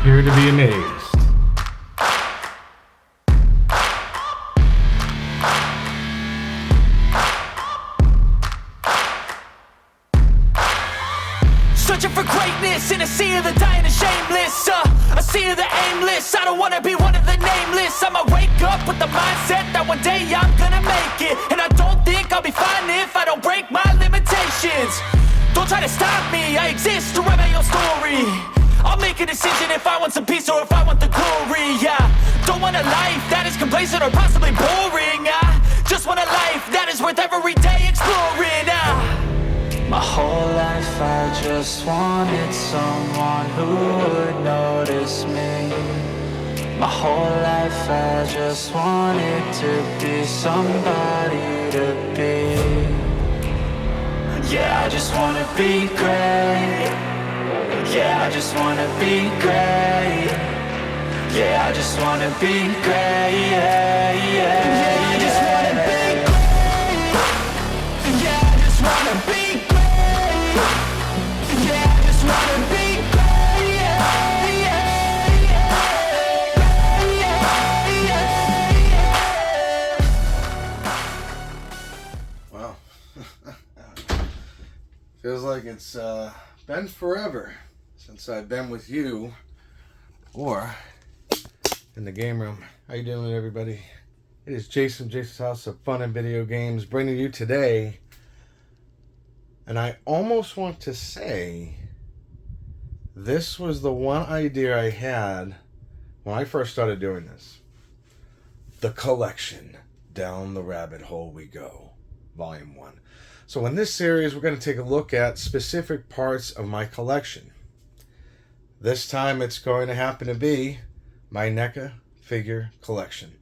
Prepare to be amazed. Searching for greatness in a sea of the dying and shameless, a sea of the aimless. I don't wanna be one of the nameless. I'ma wake up with the mindset that one day I'm gonna make it. And I don't think I'll be fine if I don't break my limitations. Don't try to stop me, I exist to write my own story. I'll make a decision if I want some peace or if I want the glory. Yeah, don't want a life that is complacent or possibly boring. I just want a life that is worth every day exploring. My whole life I just wanted someone who would notice me. My whole life I just wanted to be somebody to be. Yeah, I just wanna be great. Yeah, I just wanna be great. Yeah, I just wanna be great. Yeah, yeah, I just wanna be great. Yeah, I just wanna be great. Yeah, I just wanna be great. Yeah, yeah, yeah, yeah. Wow. Feels like it's been forever since I've been with you or in the game room. How you doing, everybody? It is Jason's House of Fun and Video Games, bringing you today. And I almost want to say this was the one idea I had when I first started doing this. The collection. Down the rabbit hole we go. Volume 1. So in this series, we're going to take a look at specific parts of my collection. This time it's going to happen to be my Necca figure collection.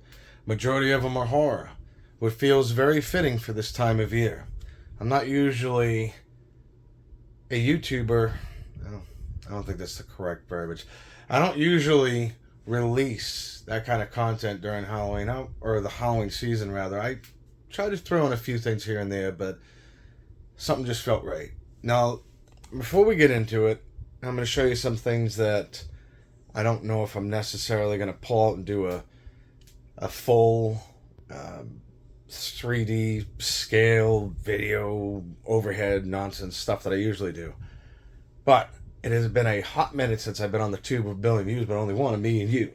Majority of them are horror, which feels very fitting for this time of year. I'm not usually a YouTuber. I don't think that's the correct verbiage. I don't usually release that kind of content during Halloween, or the Halloween season rather. I try to throw in a few things here and there, but something just felt right. Now, before we get into it, I'm going to show you some things that I don't know if I'm necessarily going to pull out and do a full 3D scale video overhead nonsense stuff that I usually do. But it has been a hot minute since I've been on the tube with billion views, but only one of me and you.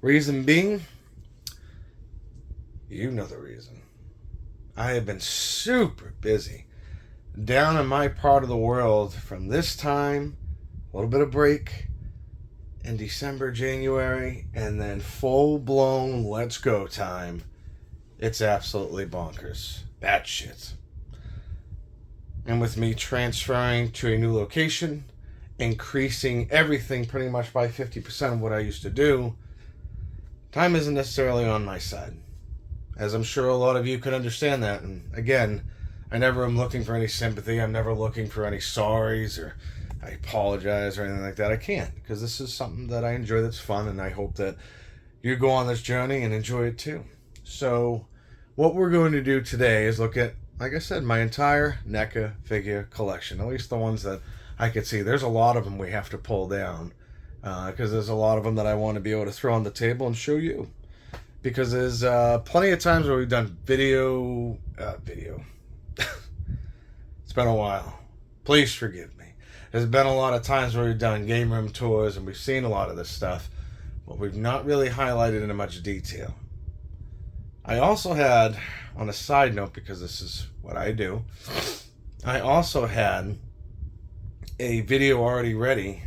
Reason being, you know the reason. I have been super busy down in my part of the world from this time, a little bit of break in December, January, and then full-blown let's go time. It's absolutely bonkers. Batshit. And with me transferring to a new location, increasing everything pretty much by 50% of what I used to do, time isn't necessarily on my side. As I'm sure a lot of you can understand that. And again, I never am looking for any sympathy. I'm never looking for any sorries or I apologize or anything like that. I can't, because this is something that I enjoy that's fun, and I hope that you go on this journey and enjoy it too. So what we're going to do today is look at, like I said, my entire NECA figure collection, at least the ones that I could see. There's a lot of them we have to pull down because there's a lot of them that I want to be able to throw on the table and show you. Because there's plenty of times where we've done video. It's been a while. Please forgive me. There's been a lot of times where we've done game room tours and we've seen a lot of this stuff, but we've not really highlighted in much detail. I also had, on a side note, because this is what I do, I also had a video already ready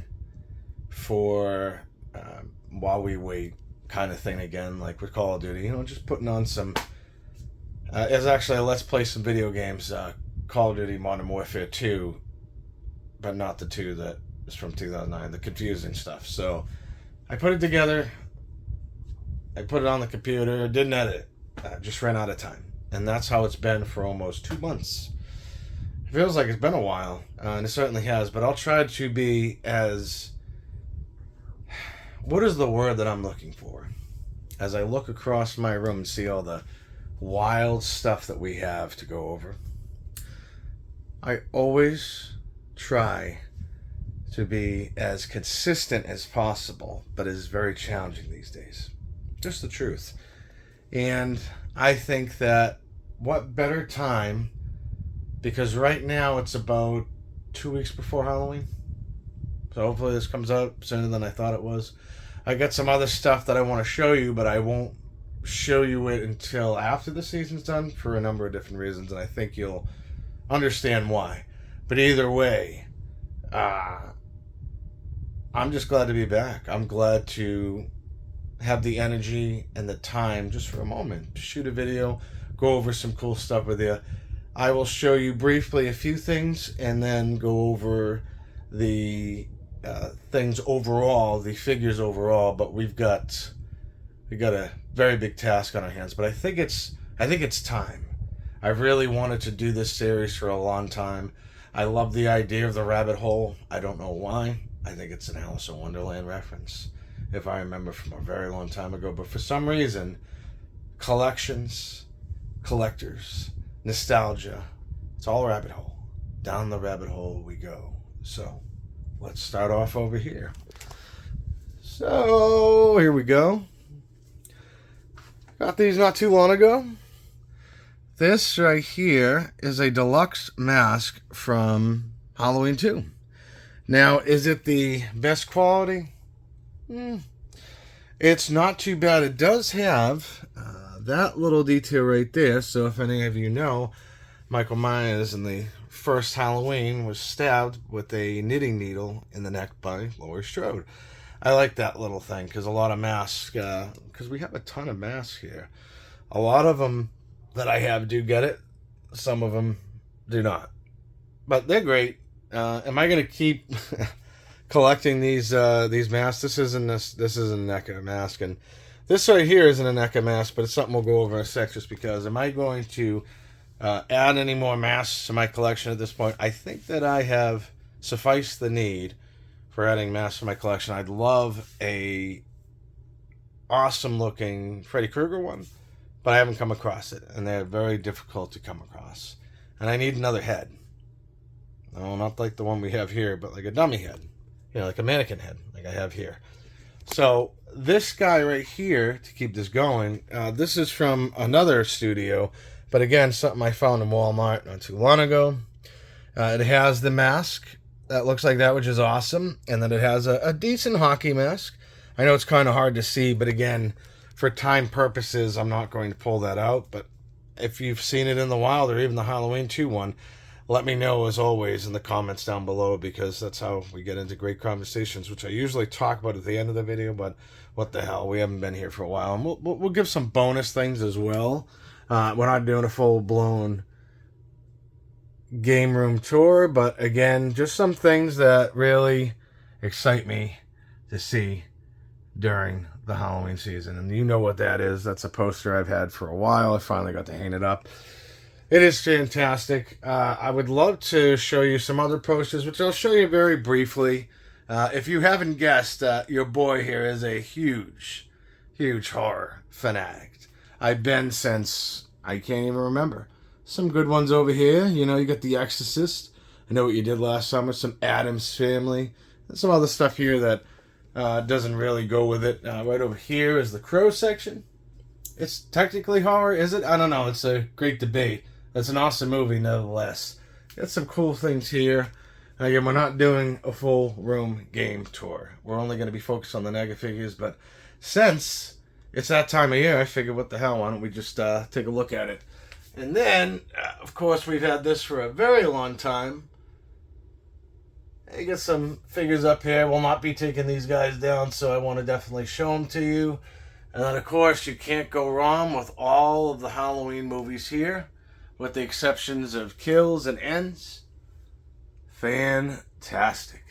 for while we wait kind of thing again, like with Call of Duty, just putting on some, it's actually a let's play some video games, Call of Duty Modern Warfare 2, but not the 2 that is from 2009, the confusing stuff. So I put it together, I put it on the computer, didn't edit it, just ran out of time. And that's how it's been for almost 2 months. It feels like it's been a while, and it certainly has, but I'll try to be as, what is the word that I'm looking for? As I look across my room and see all the wild stuff that we have to go over, I always try to be as consistent as possible, but it is very challenging these days. Just the truth. And I think that what better time, because right now it's about 2 weeks before Halloween. So hopefully this comes out sooner than I thought it was. I got some other stuff that I want to show you, but I won't show you it until after the season's done for a number of different reasons, and I think you'll understand why. But either way, I'm just glad to be back. I'm glad to have the energy and the time just for a moment to shoot a video, go over some cool stuff with you. I will show you briefly a few things and then go over the things overall, the figures overall. But we got a very big task on our hands. But I think it's time. I've really wanted to do this series for a long time. I love the idea of the rabbit hole. I don't know why. I think it's an Alice in Wonderland reference, if I remember from a very long time ago. But for some reason, collections, collectors, nostalgia, it's all rabbit hole. Down the rabbit hole we go. So let's start off over here. So here we go. Got these not too long ago. This right here is a deluxe mask from Halloween 2. Now, is it the best quality? It's not too bad. It does have that little detail right there. So if any of you know, Michael Myers in the first Halloween was stabbed with a knitting needle in the neck by Laurie Strode. I like that little thing because a lot of masks, because we have a ton of masks here. A lot of them that I have do get it. Some of them do not. But they're great. Am I going to keep collecting these masks? This isn't a Necca mask, and this right here isn't a Necca mask, but it's something we'll go over in a sec. Just because, am I going to add any more masks to my collection at this point? I think that I have sufficed the need for adding masks to my collection. I'd love a awesome looking Freddy Krueger one, but I haven't come across it, and they're very difficult to come across. And I need another head. No, not like the one we have here, but like a dummy head. You know, like a mannequin head, like I have here. So this guy right here, to keep this going, this is from another studio, but again, something I found in Walmart not too long ago. It has the mask that looks like that, which is awesome, and then it has a decent hockey mask. I know it's kind of hard to see, but again, for time purposes, I'm not going to pull that out. But if you've seen it in the wild, or even the Halloween 2 one, let me know, as always, in the comments down below, because that's how we get into great conversations, which I usually talk about at the end of the video, but what the hell, we haven't been here for a while. And we'll give some bonus things as well. We're not doing a full-blown game room tour, but again, just some things that really excite me to see during the Halloween season. And you know what that is. That's a poster I've had for a while. I finally got to hang it up. It is fantastic. I would love to show you some other posters, which I'll show you very briefly. If you haven't guessed, your boy here is a huge, huge horror fanatic. I've been since I can't even remember. Some good ones over here. You know, you got The Exorcist. I Know What You Did Last Summer. Some Addams Family. And some other stuff here that doesn't really go with it. Right over here is the Crow section. It's technically horror, is it? I don't know. It's a great debate. It's an awesome movie, nevertheless. Got some cool things here. Again, we're not doing a full room game tour. We're only going to be focused on the Necca figures, but since it's that time of year, I figured, what the hell, why don't we just take a look at it? And then, of course, we've had this for a very long time. You got some figures up here. We'll not be taking these guys down, so I want to definitely show them to you. And then, of course, you can't go wrong with all of the Halloween movies here, with the exceptions of Kills and Ends. Fantastic.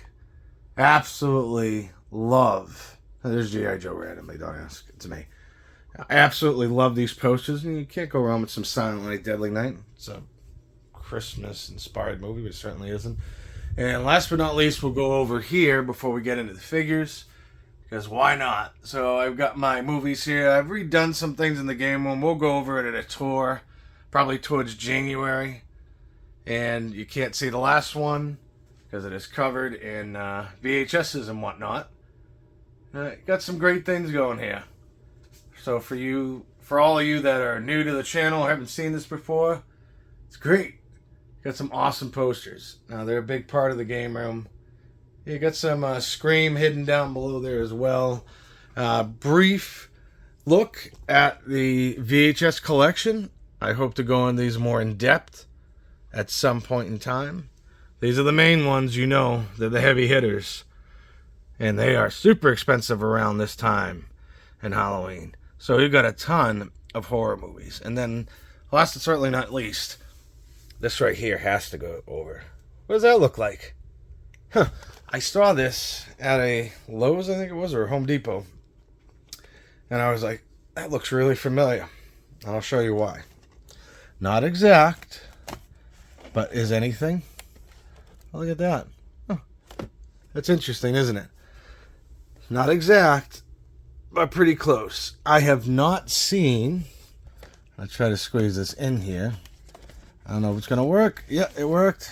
Absolutely love. There's G.I. Joe randomly, don't ask. It's me. I absolutely love these posters, and you can't go wrong with some Silent Night, Deadly Night. It's a Christmas-inspired movie, but it certainly isn't. And last but not least, we'll go over here before we get into the figures, because why not? So I've got my movies here. I've redone some things in the game room. We'll go over it at a tour, probably towards January. And you can't see the last one because it is covered in VHSs and whatnot. Got some great things going here. So for all of you that are new to the channel, haven't seen this before, it's great. Got some awesome posters. Now they're a big part of the game room. You got some Scream hidden down below there as well. Brief look at the VHS collection. I hope to go on these more in depth at some point in time. These are the main ones, you know. They're the heavy hitters. And they are super expensive around this time in Halloween. So we've got a ton of horror movies. And then, last and certainly not least, this right here has to go over. What does that look like? Huh. I saw this at a Lowe's, I think it was, or Home Depot. And I was like, that looks really familiar. And I'll show you why. Not exact, but is anything? Oh, look at that. Huh. That's interesting, isn't it? Not exact, but pretty close. I have not seen... I'll try to squeeze this in here. I don't know if it's going to work. Yeah, it worked.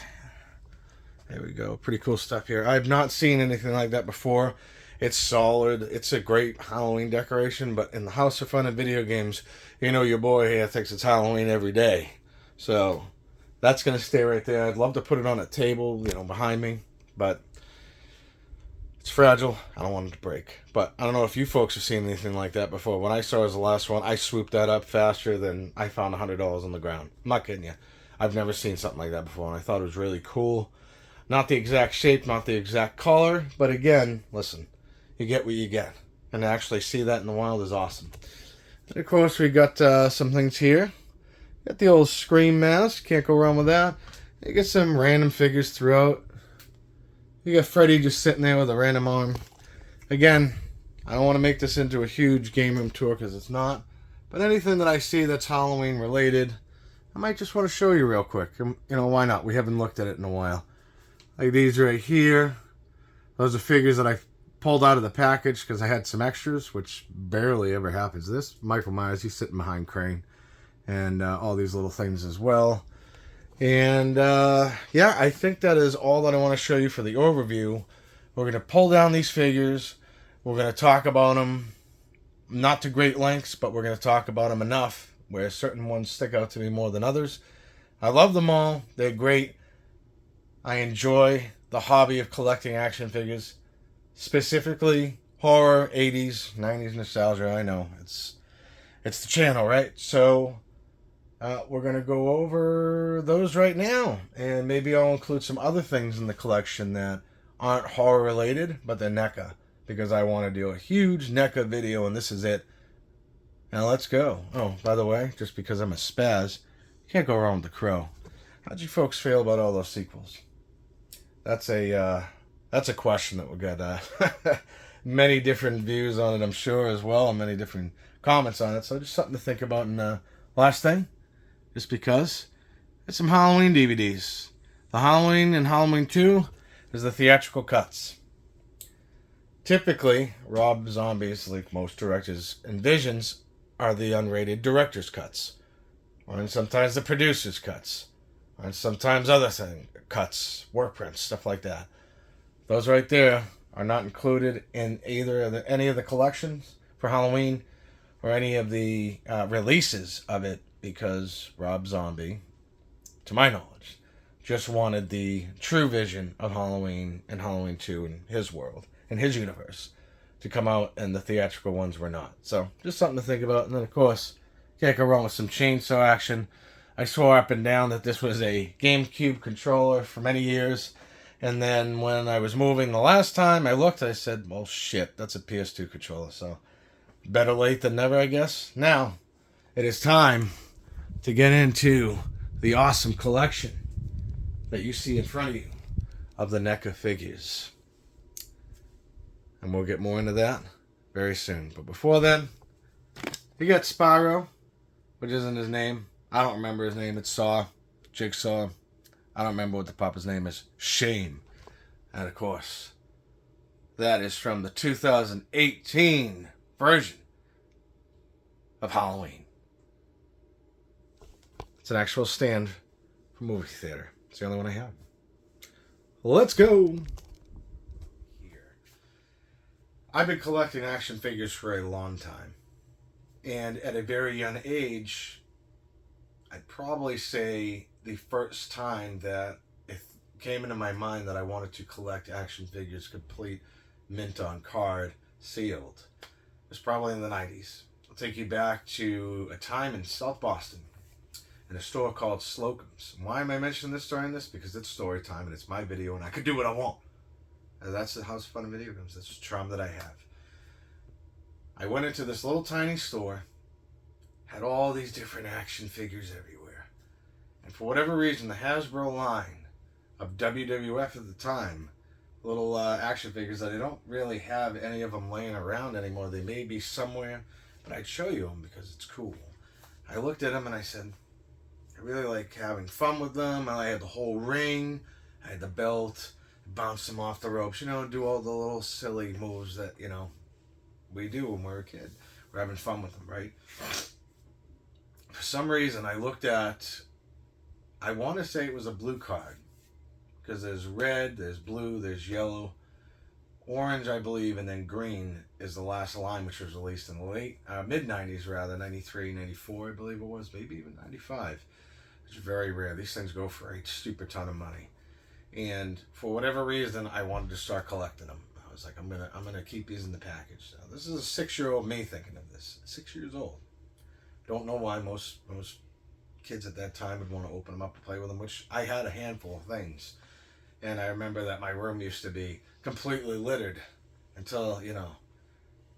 There we go. Pretty cool stuff here. I have not seen anything like that before. It's solid. It's a great Halloween decoration, but in the House of Fun and video games, you know your boy here thinks it's Halloween every day. So that's going to stay right there. I'd love to put it on a table, you know, behind me, but it's fragile. I don't want it to break. But I don't know if you folks have seen anything like that before. When I saw it as the last one, I swooped that up faster than I found $100 on the ground. I'm not kidding you. I've never seen something like that before, and I thought it was really cool. Not the exact shape, not the exact color, but again, listen, you get what you get. And to actually see that in the wild is awesome. And of course, we got some things here. Got the old Scream mask. Can't go wrong with that. You get some random figures throughout. You got Freddy just sitting there with a random arm. Again, I don't want to make this into a huge game room tour because it's not. But anything that I see that's Halloween related, I might just want to show you real quick. You know, why not? We haven't looked at it in a while. Like these right here. Those are figures that I pulled out of the package because I had some extras, which barely ever happens. This, Michael Myers, he's sitting behind Crane. And all these little things as well. And yeah, I think that is all that I want to show you for the overview. We're going to pull down these figures. We're going to talk about them, not to great lengths, but we're going to talk about them enough where certain ones stick out to me more than others. I love them all. They're great. I enjoy the hobby of collecting action figures, specifically horror, 80s, 90s nostalgia. I know, it's the channel, right? So we're going to go over those right now. And maybe I'll include some other things in the collection that aren't horror related, but they're Necca. Because I want to do a huge Necca video, and this is it. Now let's go. Oh, by the way, just because I'm a spaz, you can't go wrong with the Crow. How'd you folks feel about all those sequels? That's a question that will get many different views on it, I'm sure, as well, and many different comments on it. So just something to think about. And last thing, just because, it's some Halloween DVDs. The Halloween and Halloween 2 is the theatrical cuts. Typically, Rob Zombie's, like most directors envisions, are the unrated director's cuts. Or sometimes the producer's cuts. Or sometimes other cuts, work prints, stuff like that. Those right there are not included in either any of the collections for Halloween or any of the releases of it, because Rob Zombie, to my knowledge, just wanted the true vision of Halloween and Halloween 2 in his world, in his universe, to come out, and the theatrical ones were not. So, just something to think about. And then, of course, can't go wrong with some chainsaw action. I swore up and down that this was a GameCube controller for many years. And then when I was moving the last time, I looked, I said, well, shit, that's a PS2 controller. So, better late than never, I guess. Now, it is time to get into the awesome collection that you see in front of you of the Necca figures. And we'll get more into that very soon. But before then, you got Spyro, which isn't his name. I don't remember his name. It's Saw, Jigsaw. I don't remember what the papa's name is. Shame. And of course, that is from the 2018 version of Halloween. It's an actual stand for movie theater. It's the only one I have. let's go. Here. I've been collecting action figures for a long time. And at a very young age, I'd probably say the first time that it came into my mind that I wanted to collect action figures complete, mint on card, sealed, it was probably in the 90s. I'll take you back to a time in South Boston in a store called Slocum's. Why am I mentioning this during this? Because it's story time and it's my video and I could do what I want. And that's the house fun of video games. That's the charm that I have. I went into this little tiny store, had all these different action figures everywhere. And for whatever reason, the Hasbro line of WWF at the time, little action figures that I don't really have any of them laying around anymore. They may be somewhere, but I'd show you them because it's cool. I looked at them and I said, I really like having fun with them. I had the whole ring, I had the belt, bounce them off the ropes, do all the little silly moves that, we do when we're a kid. We're having fun with them, right? For some reason, I looked at, I want to say it was a blue card, because there's red, there's blue, there's yellow, orange, I believe, and then green is the last line, which was released in the mid-90s, rather, 93, 94, I believe it was, maybe even 95. It's very rare. These things go for a stupid ton of money. And for whatever reason, I wanted to start collecting them. I was like, I'm gonna keep these in the package. Now, this is a 6-year-old me thinking of this. 6 years old. Don't know why most kids at that time would want to open them up and play with them, which I had a handful of things. And I remember that my room used to be completely littered until,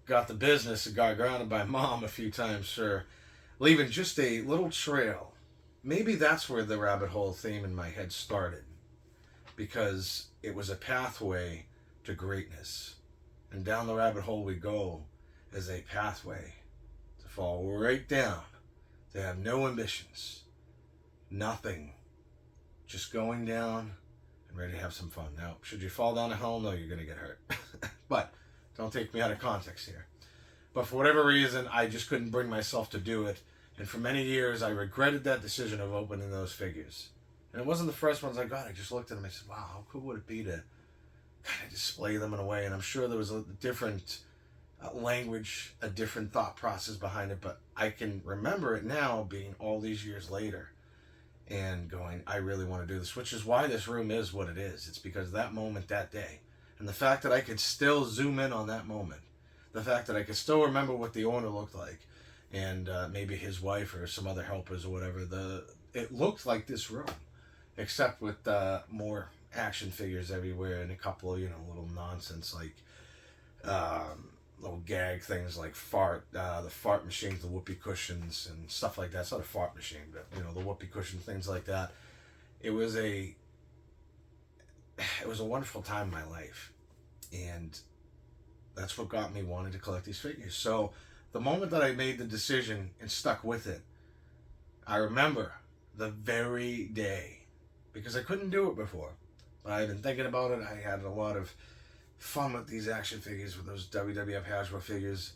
got the business and got grounded by mom a few times for leaving just a little trail. Maybe that's where the rabbit hole theme in my head started, because it was a pathway to greatness. And down the rabbit hole we go as a pathway to fall right down, to have no ambitions, nothing, just going down and ready to have some fun. Now, should you fall down a hole? No, you're going to get hurt. But don't take me out of context here. But for whatever reason, I just couldn't bring myself to do it. And for many years, I regretted that decision of opening those figures. And it wasn't the first ones I got. I just looked at them and I said, wow, how cool would it be to kind of display them in a way? And I'm sure there was a different language, a different thought process behind it. But I can remember it now, being all these years later, and going, I really want to do this, which is why this room is what it is. It's because that moment, that day, and the fact that I could still zoom in on that moment, the fact that I could still remember what the owner looked like, and maybe his wife or some other helpers or whatever, it looked like this room, except with more action figures everywhere and a couple of, little nonsense like little gag things like the fart machines, the whoopee cushions and stuff like that. It's not a fart machine, but the whoopee cushion, things like that. It was a wonderful time in my life, and that's what got me wanting to collect these figures. So the moment that I made the decision and stuck with it, I remember the very day, because I couldn't do it before, but I've been thinking about it. I had a lot of fun with these action figures, with those WWF Hasbro figures,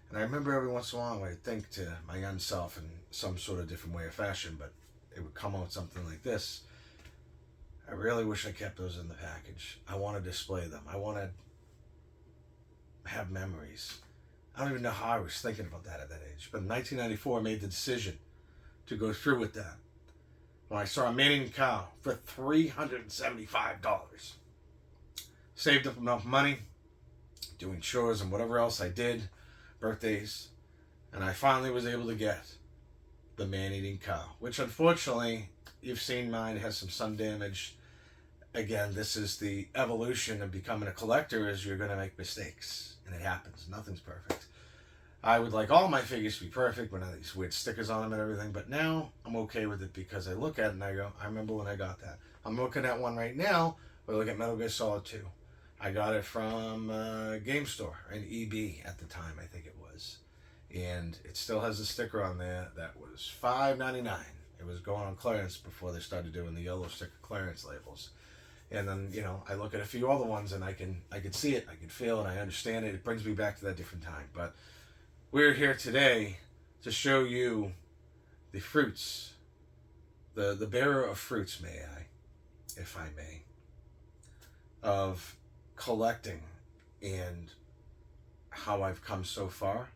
and I remember every once in a while I'd think to my young self in some sort of different way or fashion, but it would come out something like this. I really wish I kept those in the package. I want to display them. I want to have memories. I don't even know how I was thinking about that at that age. But in 1994, I made the decision to go through with that. When I saw a mating cow for $375. Saved up enough money, doing chores and whatever else I did, birthdays, and I finally was able to get the man-eating cow, which unfortunately, you've seen mine, has some sun damage. Again, this is the evolution of becoming a collector, is you're going to make mistakes, and it happens. Nothing's perfect. I would like all my figures to be perfect, with these weird stickers on them and everything, but now I'm okay with it because I look at it and I go, I remember when I got that. I'm looking at one right now, but look at Metal Gear Solid 2. I got it from Game Store, an EB at the time, I think it was. And it still has a sticker on there that was $5.99. It was going on clearance before they started doing the yellow sticker clearance labels. And then, I look at a few other ones and I can see it, I can feel it, I understand it. It brings me back to that different time. But we're here today to show you the fruits, the bearer of fruits, may I, if I may. of collecting and how I've come so far,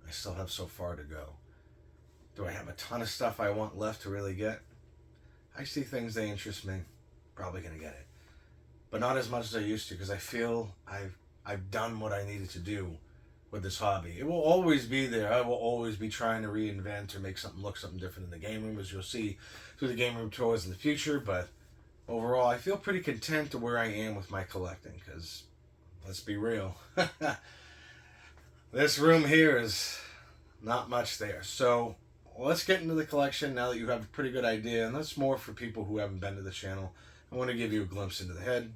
I still have so far to go. Do I have a ton of stuff I want left to really get? I see things that interest me. Probably going to get it. But not as much as I used to, because I feel I've done what I needed to do with this hobby. It will always be there. I will always be trying to reinvent or make something different in the game room, as you'll see through the game room tours in the future. But overall, I feel pretty content to where I am with my collecting, because let's be real. This room here is not much there. So let's get into the collection now that you have a pretty good idea. And that's more for people who haven't been to the channel. I want to give you a glimpse into the head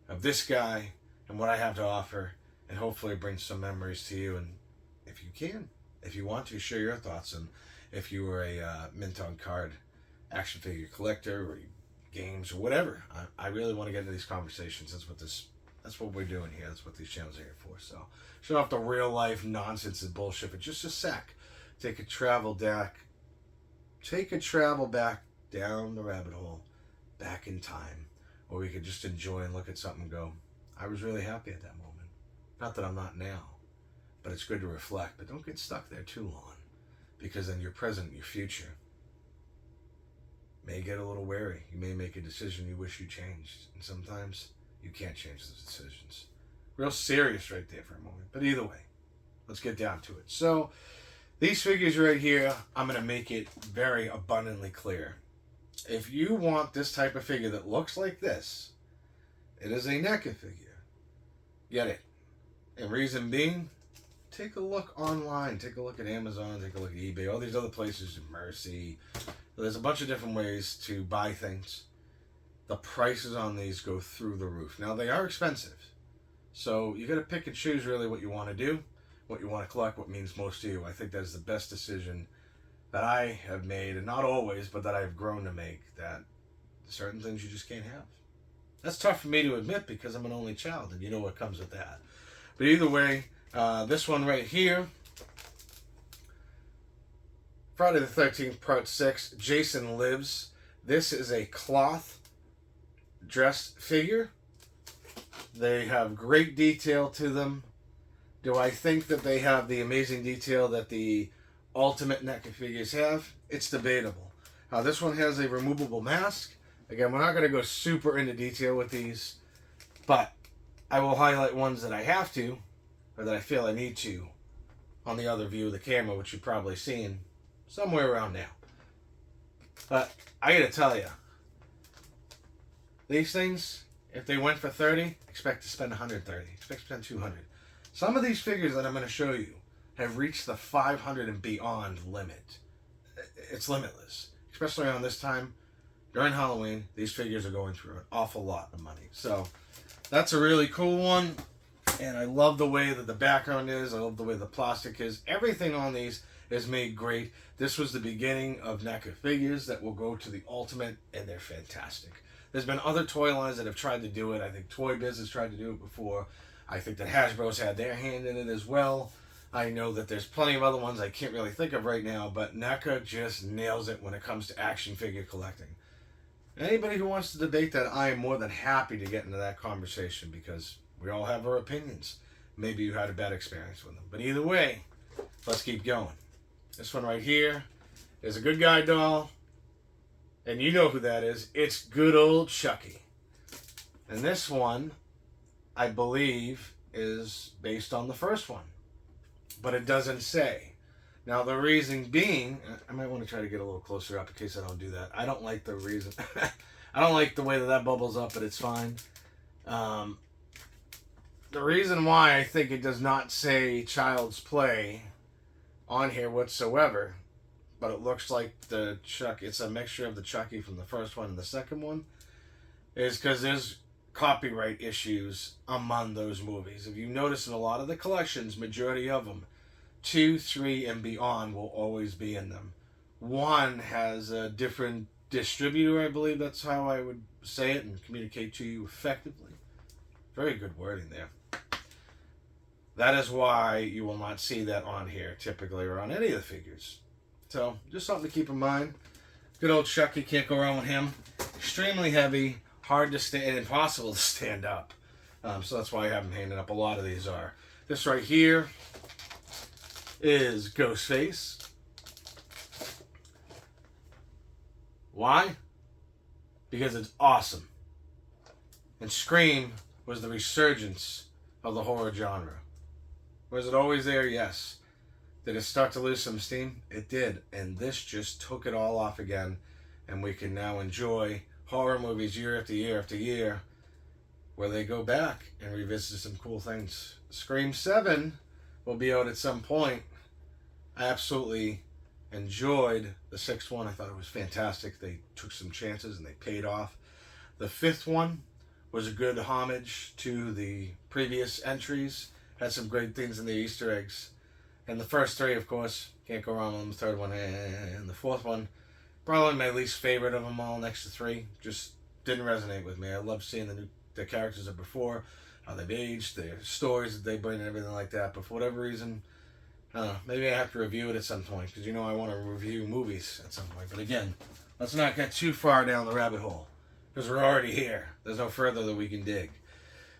of this guy and what I have to offer, and hopefully bring some memories to you. And if you can, if you want to, share your thoughts. And if you were a mint on card action figure collector or games or whatever, I really want to get into these conversations. That's what we're doing here. That's what these channels are here for. So shut off the real life nonsense and bullshit for just a sec. Take a travel back down the rabbit hole, back in time, where we could just enjoy and look at something and go, I was really happy at that moment. Not that I'm not now, but it's good to reflect. But don't get stuck there too long, because then your present and your future may get a little wary. You may make a decision you wish you changed, and sometimes you can't change those decisions. Real serious right there for a moment. But either way, let's get down to it. So these figures right here, I'm going to make it very abundantly clear. If you want this type of figure that looks like this, it is a Necca figure. Get it. And reason being, take a look online. Take a look at Amazon. Take a look at eBay. All these other places, Mercy. There's a bunch of different ways to buy things. The prices on these go through the roof. Now, they are expensive. So you got to pick and choose really what you want to do, what you want to collect, what means most to you. I think that is the best decision that I have made, and not always, but that I've grown to make, that certain things you just can't have. That's tough for me to admit because I'm an only child, and you know what comes with that. But either way, this one right here, Friday the 13th, Part 6, Jason Lives. This is a cloth dress figure. They have great detail to them. Do I think that they have the amazing detail that the Ultimate Necca figures have? It's debatable. This one has a removable mask. Again, we're not going to go super into detail with these, but I will highlight ones that I have to, or that I feel I need to, on the other view of the camera, which you've probably seen somewhere around now. But I got to tell you, these things, if they went for 30, expect to spend 130, expect to spend 200. Some of these figures that I'm going to show you have reached the 500 and beyond limit. It's limitless, especially around this time. During Halloween, these figures are going through an awful lot of money. So that's a really cool one. And I love the way that the background is. I love the way the plastic is. Everything on these is made great. This was the beginning of NECA figures that will go to the Ultimate, and they're fantastic. There's been other toy lines that have tried to do it. I think Toy Biz has tried to do it before. I think that Hasbro's had their hand in it as well. I know that there's plenty of other ones I can't really think of right now, but NECA just nails it when it comes to action figure collecting. Anybody who wants to debate that, I am more than happy to get into that conversation, because we all have our opinions. Maybe you had a bad experience with them. But either way, let's keep going. This one right here is a good guy doll. And you know who that is. It's good old Chucky. And this one, I believe, is based on the first one. But it doesn't say. Now, the reason being, I might want to try to get a little closer up in case I don't do that. I don't like the reason. I don't like the way that bubbles up, but it's fine. The reason why I think it does not say Child's Play on here whatsoever, but it looks like the Chucky, it's a mixture of the Chucky from the first one and the second one, is because there's copyright issues among those movies. If you notice in a lot of the collections, majority of them, 2, 3, and beyond will always be in them. 1 has a different distributor, I believe that's how I would say it and communicate to you effectively. Very good wording there. That is why you will not see that on here typically, or on any of the figures. So, just something to keep in mind. Good old Chucky, can't go wrong with him. Extremely heavy, hard to stand, and impossible to stand up. So that's why I have them hanging up. A lot of these are. This right here is Ghostface. Why? Because it's awesome. And Scream was the resurgence of the horror genre. Was it always there? Yes. Did it start to lose some steam? It did. And this just took it all off again. And we can now enjoy horror movies year after year after year, where they go back and revisit some cool things. Scream 7 will be out at some point. I absolutely enjoyed the 6th one. I thought it was fantastic. They took some chances and they paid off. The 5th one was a good homage to the previous entries. Had some great things in the Easter eggs. And the first 3, of course, can't go wrong with the 3rd one. And the 4th one, probably my least favorite of them all next to 3. Just didn't resonate with me. I love seeing the characters of before, how they've aged, their stories that they bring and everything like that. But for whatever reason, maybe I have to review it at some point, because I want to review movies at some point. But again, let's not get too far down the rabbit hole, because we're already here. There's no further that we can dig.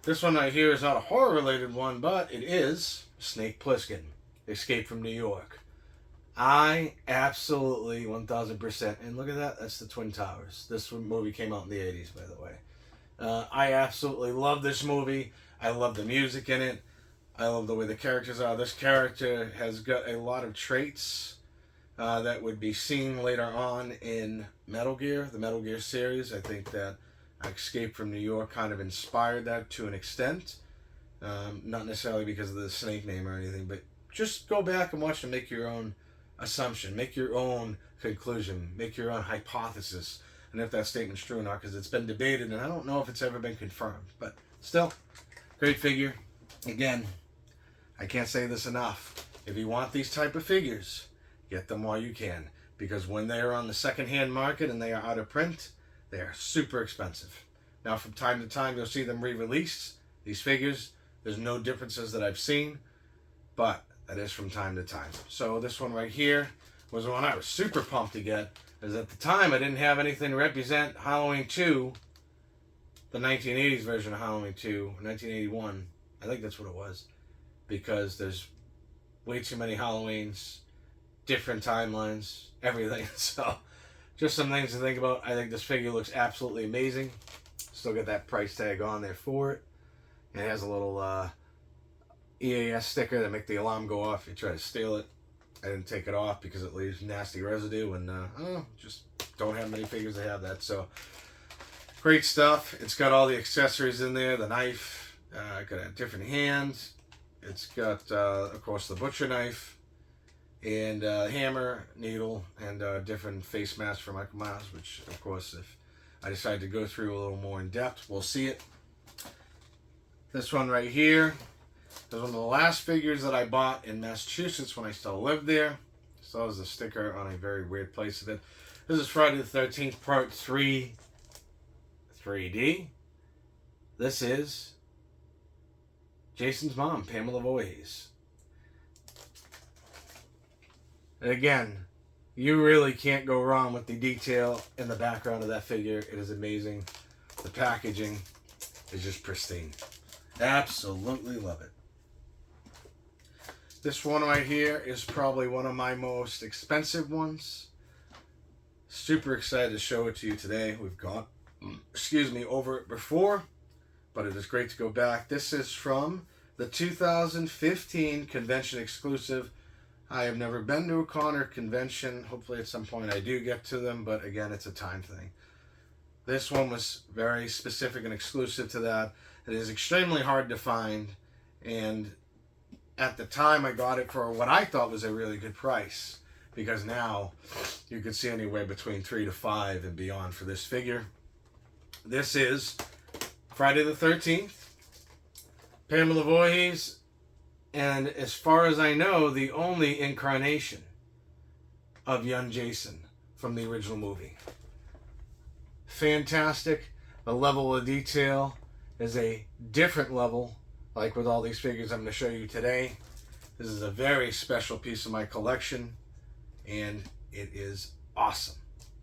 This one right here is not a horror-related one, but it is Snake Plissken, Escape from New York. I absolutely 1000%, and look at that, that's the Twin Towers. This movie came out in the 80s, by the way. I absolutely love this movie. I love the music in it. I love the way the characters are. This character has got a lot of traits that would be seen later on in Metal Gear, the Metal Gear series. I think that Escape from New York kind of inspired that to an extent. Not necessarily because of the Snake name or anything, but just go back and watch and make your own assumption, make your own conclusion, make your own hypothesis, and if that statement's true or not, because it's been debated, and I don't know if it's ever been confirmed. But still, great figure. Again, I can't say this enough. If you want these type of figures, get them while you can, because when they are on the secondhand market and they are out of print, they are super expensive. Now, from time to time, you'll see them re-released. These figures, there's no differences that I've seen, but that is from time to time. So this one right here was one I was super pumped to get, as at the time I didn't have anything to represent Halloween 2, the 1980s version of Halloween 2, 1981. I think that's what it was, because there's way too many Halloweens, different timelines, everything. So just some things to think about. I think this figure looks absolutely amazing. Still got that price tag on there for it. And it has a little EAS sticker that make the alarm go off if you try to steal it. I didn't take it off because it leaves nasty residue, and just don't have many figures that have that. So great stuff. It's got all the accessories in there. The knife, got a different hand. It's got, of course, the butcher knife, and hammer, needle, and different face masks for Michael Myers, which, of course, if I decide to go through a little more in depth, we'll see it. This one right here is one of the last figures that I bought in Massachusetts when I still lived there. So there's a sticker on a very weird place of it. This is Friday the 13th, Part 3, 3D. This is Jason's mom, Pamela Voorhees. And again, you really can't go wrong with the detail in the background of that figure. It is amazing. The packaging is just pristine. Absolutely love it. This one right here is probably one of my most expensive ones. Super excited to show it to you today. We've gone, over it before, but it is great to go back. This is from the 2015 convention exclusive. I have never been to a Connor convention. Hopefully at some point I do get to them, but again, it's a time thing. This one was very specific and exclusive to that. It is extremely hard to find, and at the time I got it for what I thought was a really good price, because now you can see anywhere between 3 to 5 and beyond for this figure. This is Friday the 13th, Pamela Voorhees, and as far as I know, the only incarnation of young Jason from the original movie. Fantastic. The level of detail is a different level, like with all these figures I'm going to show you today. This is a very special piece of my collection, and it is awesome.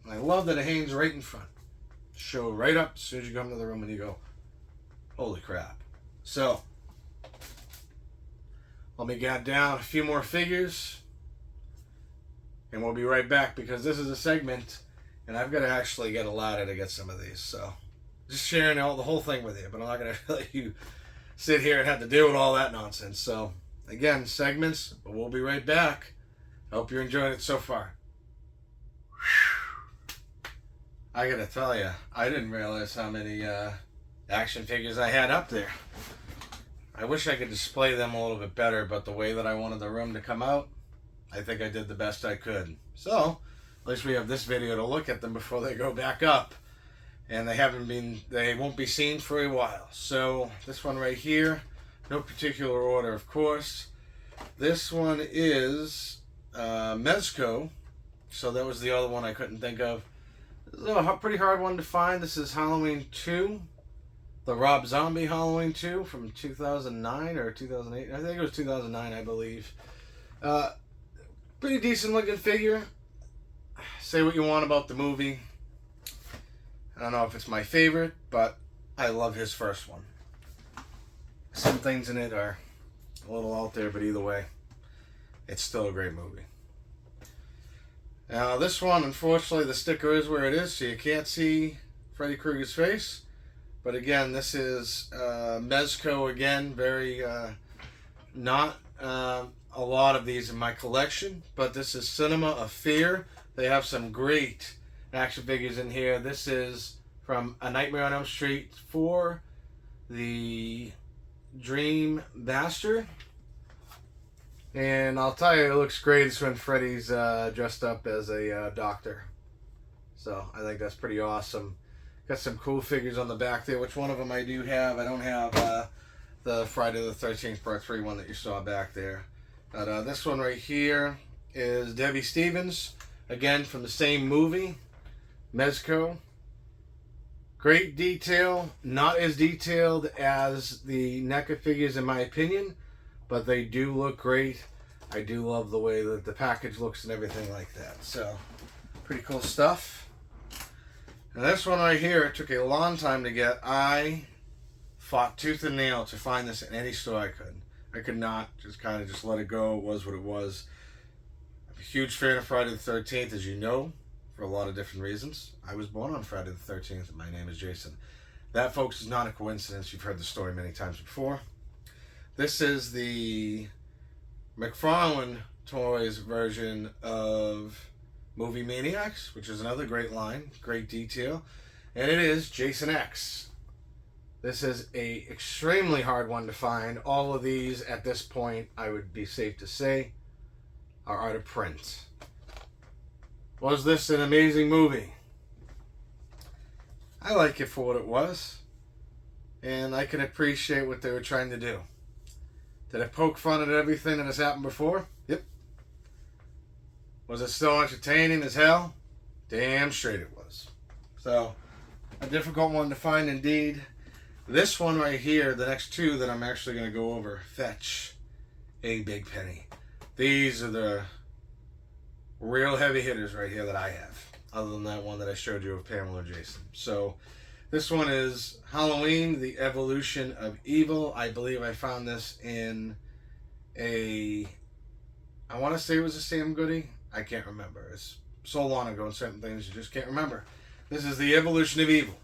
And I love that it hangs right in front. Show right up as soon as you come to the room and you go, holy crap. So, let me get down a few more figures, and we'll be right back, because this is a segment, and I've got to actually get a ladder to get some of these. So, just sharing the whole thing with you, but I'm not going to let you sit here and have to deal with all that nonsense. So, again, segments, but we'll be right back. I hope you're enjoying it so far. I gotta tell you, I didn't realize how many action figures I had up there. I wish I could display them a little bit better, but the way that I wanted the room to come out, I think I did the best I could. So, at least we have this video to look at them before they go back up. And they won't be seen for a while. So, this one right here, no particular order, of course. This one is Mezco. So that was the other one I couldn't think of. This is a pretty hard one to find. This is Halloween 2. The Rob Zombie Halloween 2 from 2009 or 2008. I think it was 2009, I believe. Pretty decent looking figure. Say what you want about the movie. I don't know if it's my favorite, but I love his first one. Some things in it are a little out there, but either way, it's still a great movie. Now this one, unfortunately, the sticker is where it is, so you can't see Freddy Krueger's face. But again, this is Mezco again. Very not a lot of these in my collection, but this is Cinema of Fear. They have some great action figures in here. This is from A Nightmare on Elm Street 4, the Dream Master. And I'll tell you, it looks great. It's when Freddy's dressed up as a doctor. So I think that's pretty awesome. Got some cool figures on the back there. Which one of them I do have? I don't have the Friday the 13th Part 3 one that you saw back there. But this one right here is Debbie Stevens. Again, from the same movie, Mezco. Great detail. Not as detailed as the NECA figures in my opinion, but they do look great. I do love the way that the package looks and everything like that. So, pretty cool stuff. And this one right here, it took a long time to get. I fought tooth and nail to find this in any store I could. I could not just kind of just let it go. It was what it was. I'm a huge fan of Friday the 13th, as you know, for a lot of different reasons. I was born on Friday the 13th, and my name is Jason. That, folks, is not a coincidence. You've heard the story many times before. This is the McFarlane Toys version of Movie Maniacs, which is another great line, great detail. And it is Jason X. This is a extremely hard one to find. All of these, at this point, I would be safe to say, are out of print. Was this an amazing movie? I like it for what it was. And I can appreciate what they were trying to do. Did it poke fun at everything that has happened before? Yep. Was it still entertaining as hell? Damn straight it was. So, a difficult one to find indeed. This one right here, the next two that I'm actually going to go over, fetch a big penny. These are the real heavy hitters right here that I have, other than that one that I showed you of Pamela Jason. So, this one is Halloween, the Evolution of Evil. I believe I found this in I want to say it was a Sam Goody. I can't remember. It's so long ago and certain things you just can't remember. This is the Evolution of Evil.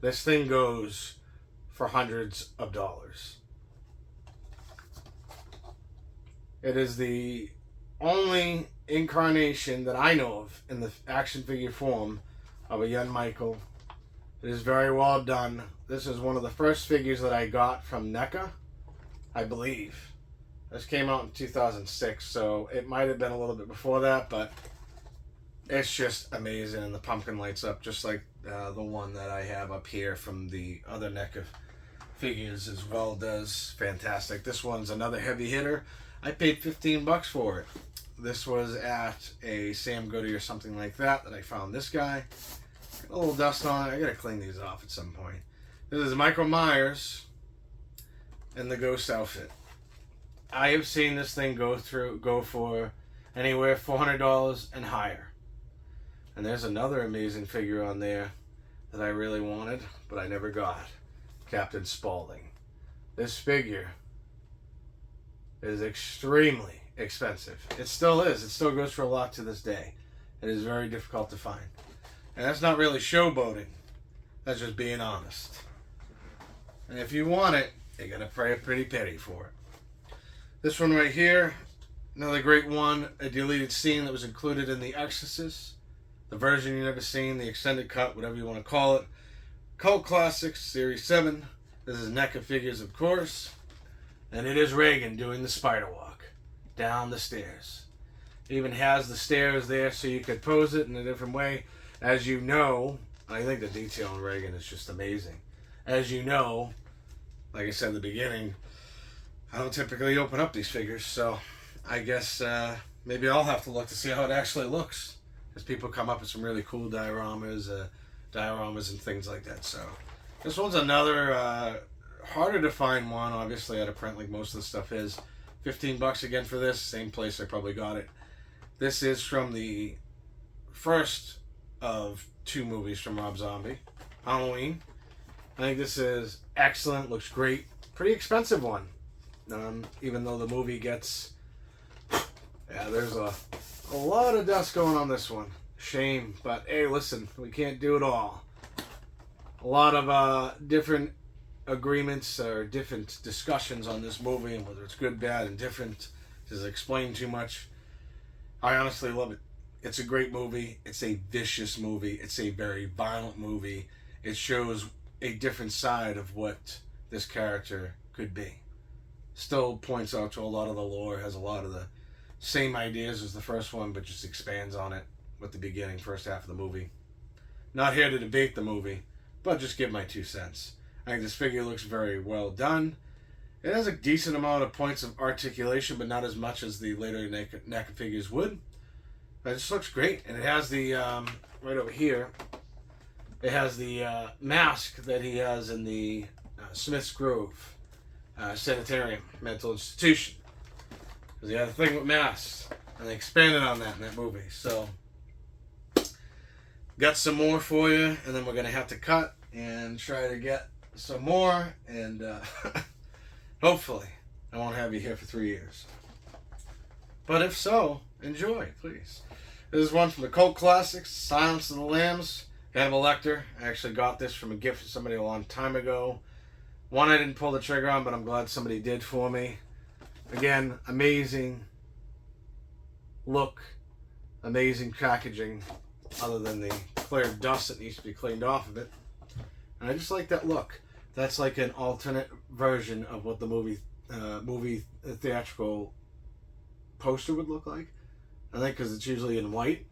This thing goes for hundreds of dollars. It is the only incarnation that I know of in the action figure form of a young Michael. It is very well done. This is one of the first figures that I got from NECA, I believe. This came out in 2006, so it might have been a little bit before that, but it's just amazing, and the pumpkin lights up just like the one that I have up here from the other NECA figures as well does. Fantastic. This one's another heavy hitter. I paid $15 for it. This was at a Sam Goody or something like that I found this guy. A little dust on it. I gotta clean these off at some point. This is Michael Myers in the ghost outfit. I have seen this thing go for anywhere $400 and higher. And there's another amazing figure on there that I really wanted, but I never got. Captain Spaulding. this figure is extremely expensive. It still is. It still goes for a lot to this day. It is very difficult to find. And that's not really showboating. That's just being honest. And if you want it, you gotta pay a pretty penny for it. This one right here, another great one, a deleted scene that was included in The Exorcist. The version you never seen, the extended cut, whatever you want to call it. Cult Classics, Series 7. This is Necca figures, of course. And it is Reagan doing the spider walk down the stairs. It even has the stairs there so you could pose it in a different way. As you know, I think the detail on Reagan is just amazing. As you know, like I said in the beginning, I don't typically open up these figures, so I guess maybe I'll have to look to see how it actually looks. Because people come up with some really cool dioramas and things like that. So this one's another harder to find one, obviously, out of print like most of the stuff is. $15 again for this, same place I probably got it. This is from the first of 2 movies from Rob Zombie, Halloween. I think this is excellent, looks great. Pretty expensive one. Even though the movie gets... Yeah, there's a lot of dust going on this one. Shame, but hey, listen, we can't do it all. A lot of different agreements or different discussions on this movie, and whether it's good, bad, and different. Does it explain too much? I honestly love it. It's a great movie. It's a vicious movie. It's a very violent movie. It shows a different side of what this character could be. Still points out to a lot of the lore, has a lot of the same ideas as the first one, but just expands on it with the beginning, first half of the movie. Not here to debate the movie, but just give my 2 cents. I think this figure looks very well done. It has a decent amount of points of articulation, but not as much as the later Necca figures would. But it just looks great. And it has the, right over here, it has the mask that he has in the Smith's Grove Sanitarium Mental Institution. Because he had a thing with masks, and they expanded on that in that movie. So, got some more for you, and then we're going to have to cut and try to get some more, and hopefully I won't have you here for 3 years. But if so, enjoy, please. This is one from the Cult Classics, Silence of the Lambs, Hannibal Lecter. I actually got this from a gift from somebody a long time ago. One I didn't pull the trigger on, but I'm glad somebody did for me. Again, amazing look, amazing packaging, other than the clear dust that needs to be cleaned off of it. And I just like that look. That's like an alternate version of what the movie theatrical poster would look like. I think because it's usually in white,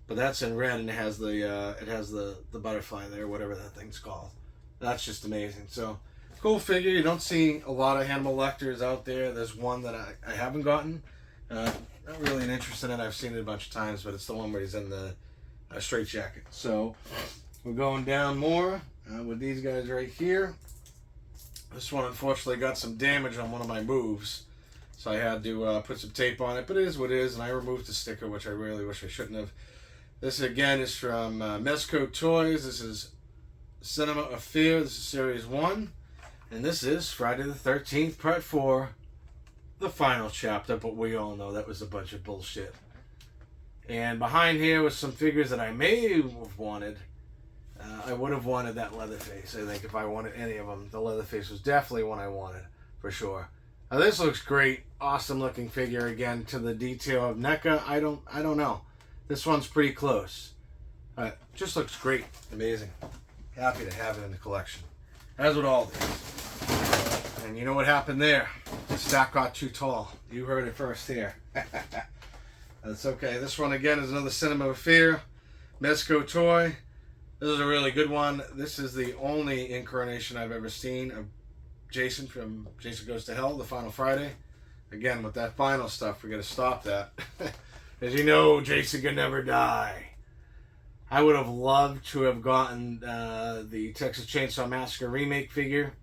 but that's in red, and it has the butterfly there, whatever that thing's called. That's just amazing. So cool figure. You don't see a lot of Hannibal Lecters out there. There's one that I haven't gotten. Not really an interest in it. I've seen it a bunch of times, but it's the one where he's in the straight jacket. So we're going down more with these guys right here. This one unfortunately got some damage on one of my moves, so I had to put some tape on it, but it is what it is, and I removed the sticker, which I really wish I shouldn't have. This again is from Mezco Toys. This is Cinema of Fear. This is Series 1, and this is Friday the 13th, Part 4, the final chapter, but we all know that was a bunch of bullshit. And behind here was some figures that I may have wanted. I would have wanted that Leatherface. I think if I wanted any of them, the Leatherface was definitely one I wanted, for sure. Now this looks great. Awesome looking figure again to the detail of NECA. I don't know. This one's pretty close. Just looks great. Amazing. Happy to have it in the collection. As with all these. And you know what happened there? The stack got too tall. You heard it first here. That's okay. This one again is another Cinema of Fear. Mezco toy. This is a really good one. This is the only incarnation I've ever seen of Jason from Jason Goes to Hell, the Final Friday. Again, with that final stuff, we got to stop that. As you know, Jason can never die. I would have loved to have gotten the Texas Chainsaw Massacre remake figure.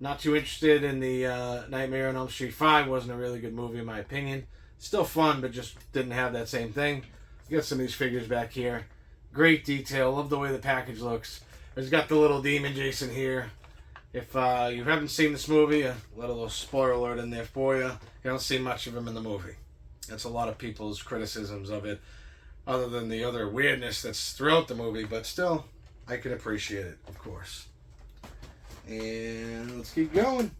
Not too interested in the Nightmare on Elm Street 5. Wasn't a really good movie in my opinion. Still fun, but just didn't have that same thing. Got some of these figures back here. Great detail. Love the way the package looks. It's got the little demon Jason here. If you haven't seen this movie, a little spoiler alert in there for you. You don't see much of him in the movie. That's a lot of people's criticisms of it, other than the other weirdness that's throughout the movie, but still, I can appreciate it, of course. And let's keep going.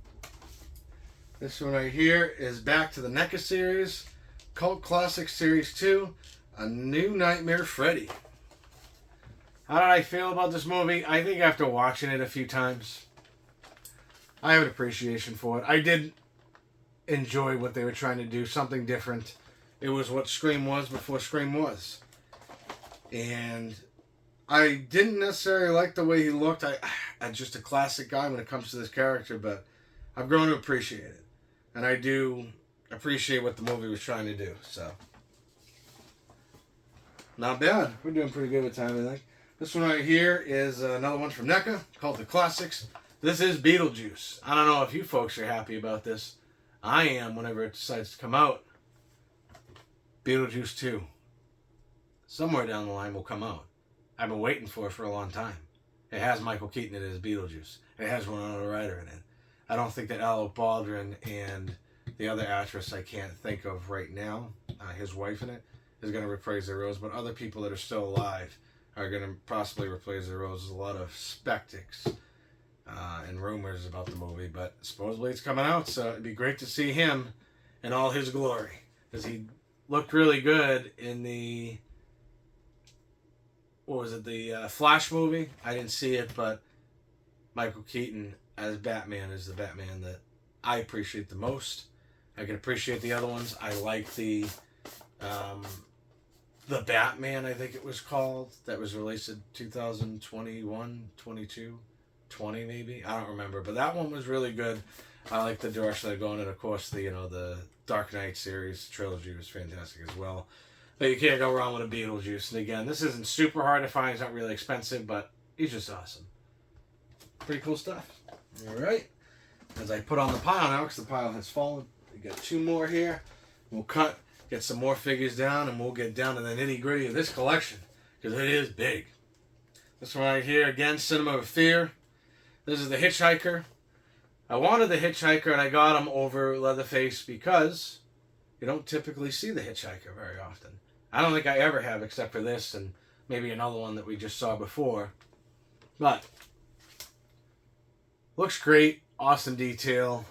This one right here is back to the Necca series, Cult Classic Series 2, A New Nightmare Freddy. How did I feel about this movie? I think after watching it a few times, I have an appreciation for it. I did enjoy what they were trying to do, something different. It was what Scream was before Scream was. And I didn't necessarily like the way he looked. I'm just a classic guy when it comes to this character, but I've grown to appreciate it. And I do appreciate what the movie was trying to do. So, not bad. We're doing pretty good with time, I think. This one right here is another one from NECA called The Classics. This is Beetlejuice. I don't know if you folks are happy about this. I am whenever it decides to come out. Beetlejuice 2. Somewhere down the line will come out. I've been waiting for it for a long time. It has Michael Keaton in it as Beetlejuice. It has Winona Ryder in it. I don't think that Alec Baldwin and the other actress I can't think of right now, his wife in it, is going to reprise their roles. But other people that are still alive are going to possibly reprise their roles. There's a lot of spectics and rumors about the movie, but supposedly it's coming out, so it'd be great to see him in all his glory, because he looked really good in the, what was it, the Flash movie? I didn't see it, but Michael Keaton as Batman is the Batman that I appreciate the most. I can appreciate the other ones. I like the Batman, I think it was called, that was released in 2021, 22. 20 maybe, I don't remember, but that one was really good. I like the direction they're going, and of course the Dark Knight series trilogy was fantastic as well. But you can't go wrong with a Beetlejuice. And again, this isn't super hard to find. It's not really expensive, but he's just awesome. Pretty cool stuff. All right, as I put on the pile now, because the pile has fallen, we got two more here. We'll get some more figures down, and we'll get down to the nitty gritty of this collection, because it is big. This one right here, again, Cinema of Fear. This is the Hitchhiker. I wanted the Hitchhiker, and I got him over Leatherface because you don't typically see the Hitchhiker very often. I don't think I ever have, except for this and maybe another one that we just saw before. But looks great, awesome detail.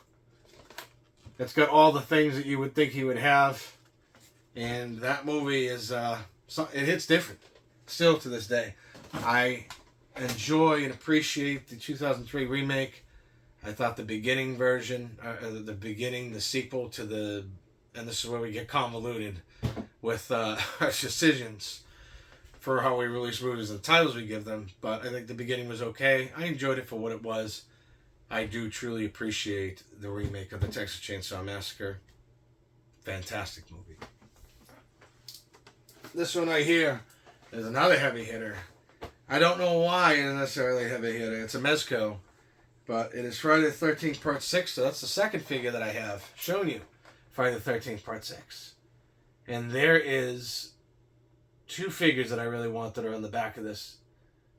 It's got all the things that you would think he would have, and that movie is it hits different still to this day. I enjoy and appreciate the 2003 remake. I thought the beginning version, the sequel to and this is where we get convoluted with our decisions for how we release movies and the titles we give them, but I think the beginning was okay. I enjoyed it for what it was. I do truly appreciate the remake of the Texas Chainsaw Massacre. Fantastic movie. This one right here is another heavy hitter. I don't know why it's necessarily a heavy hitter. It's a Mezco, but it is Friday the 13th Part 6, so that's the second figure that I have shown you. Friday the 13th Part 6. And there is two figures that I really want that are on the back of this.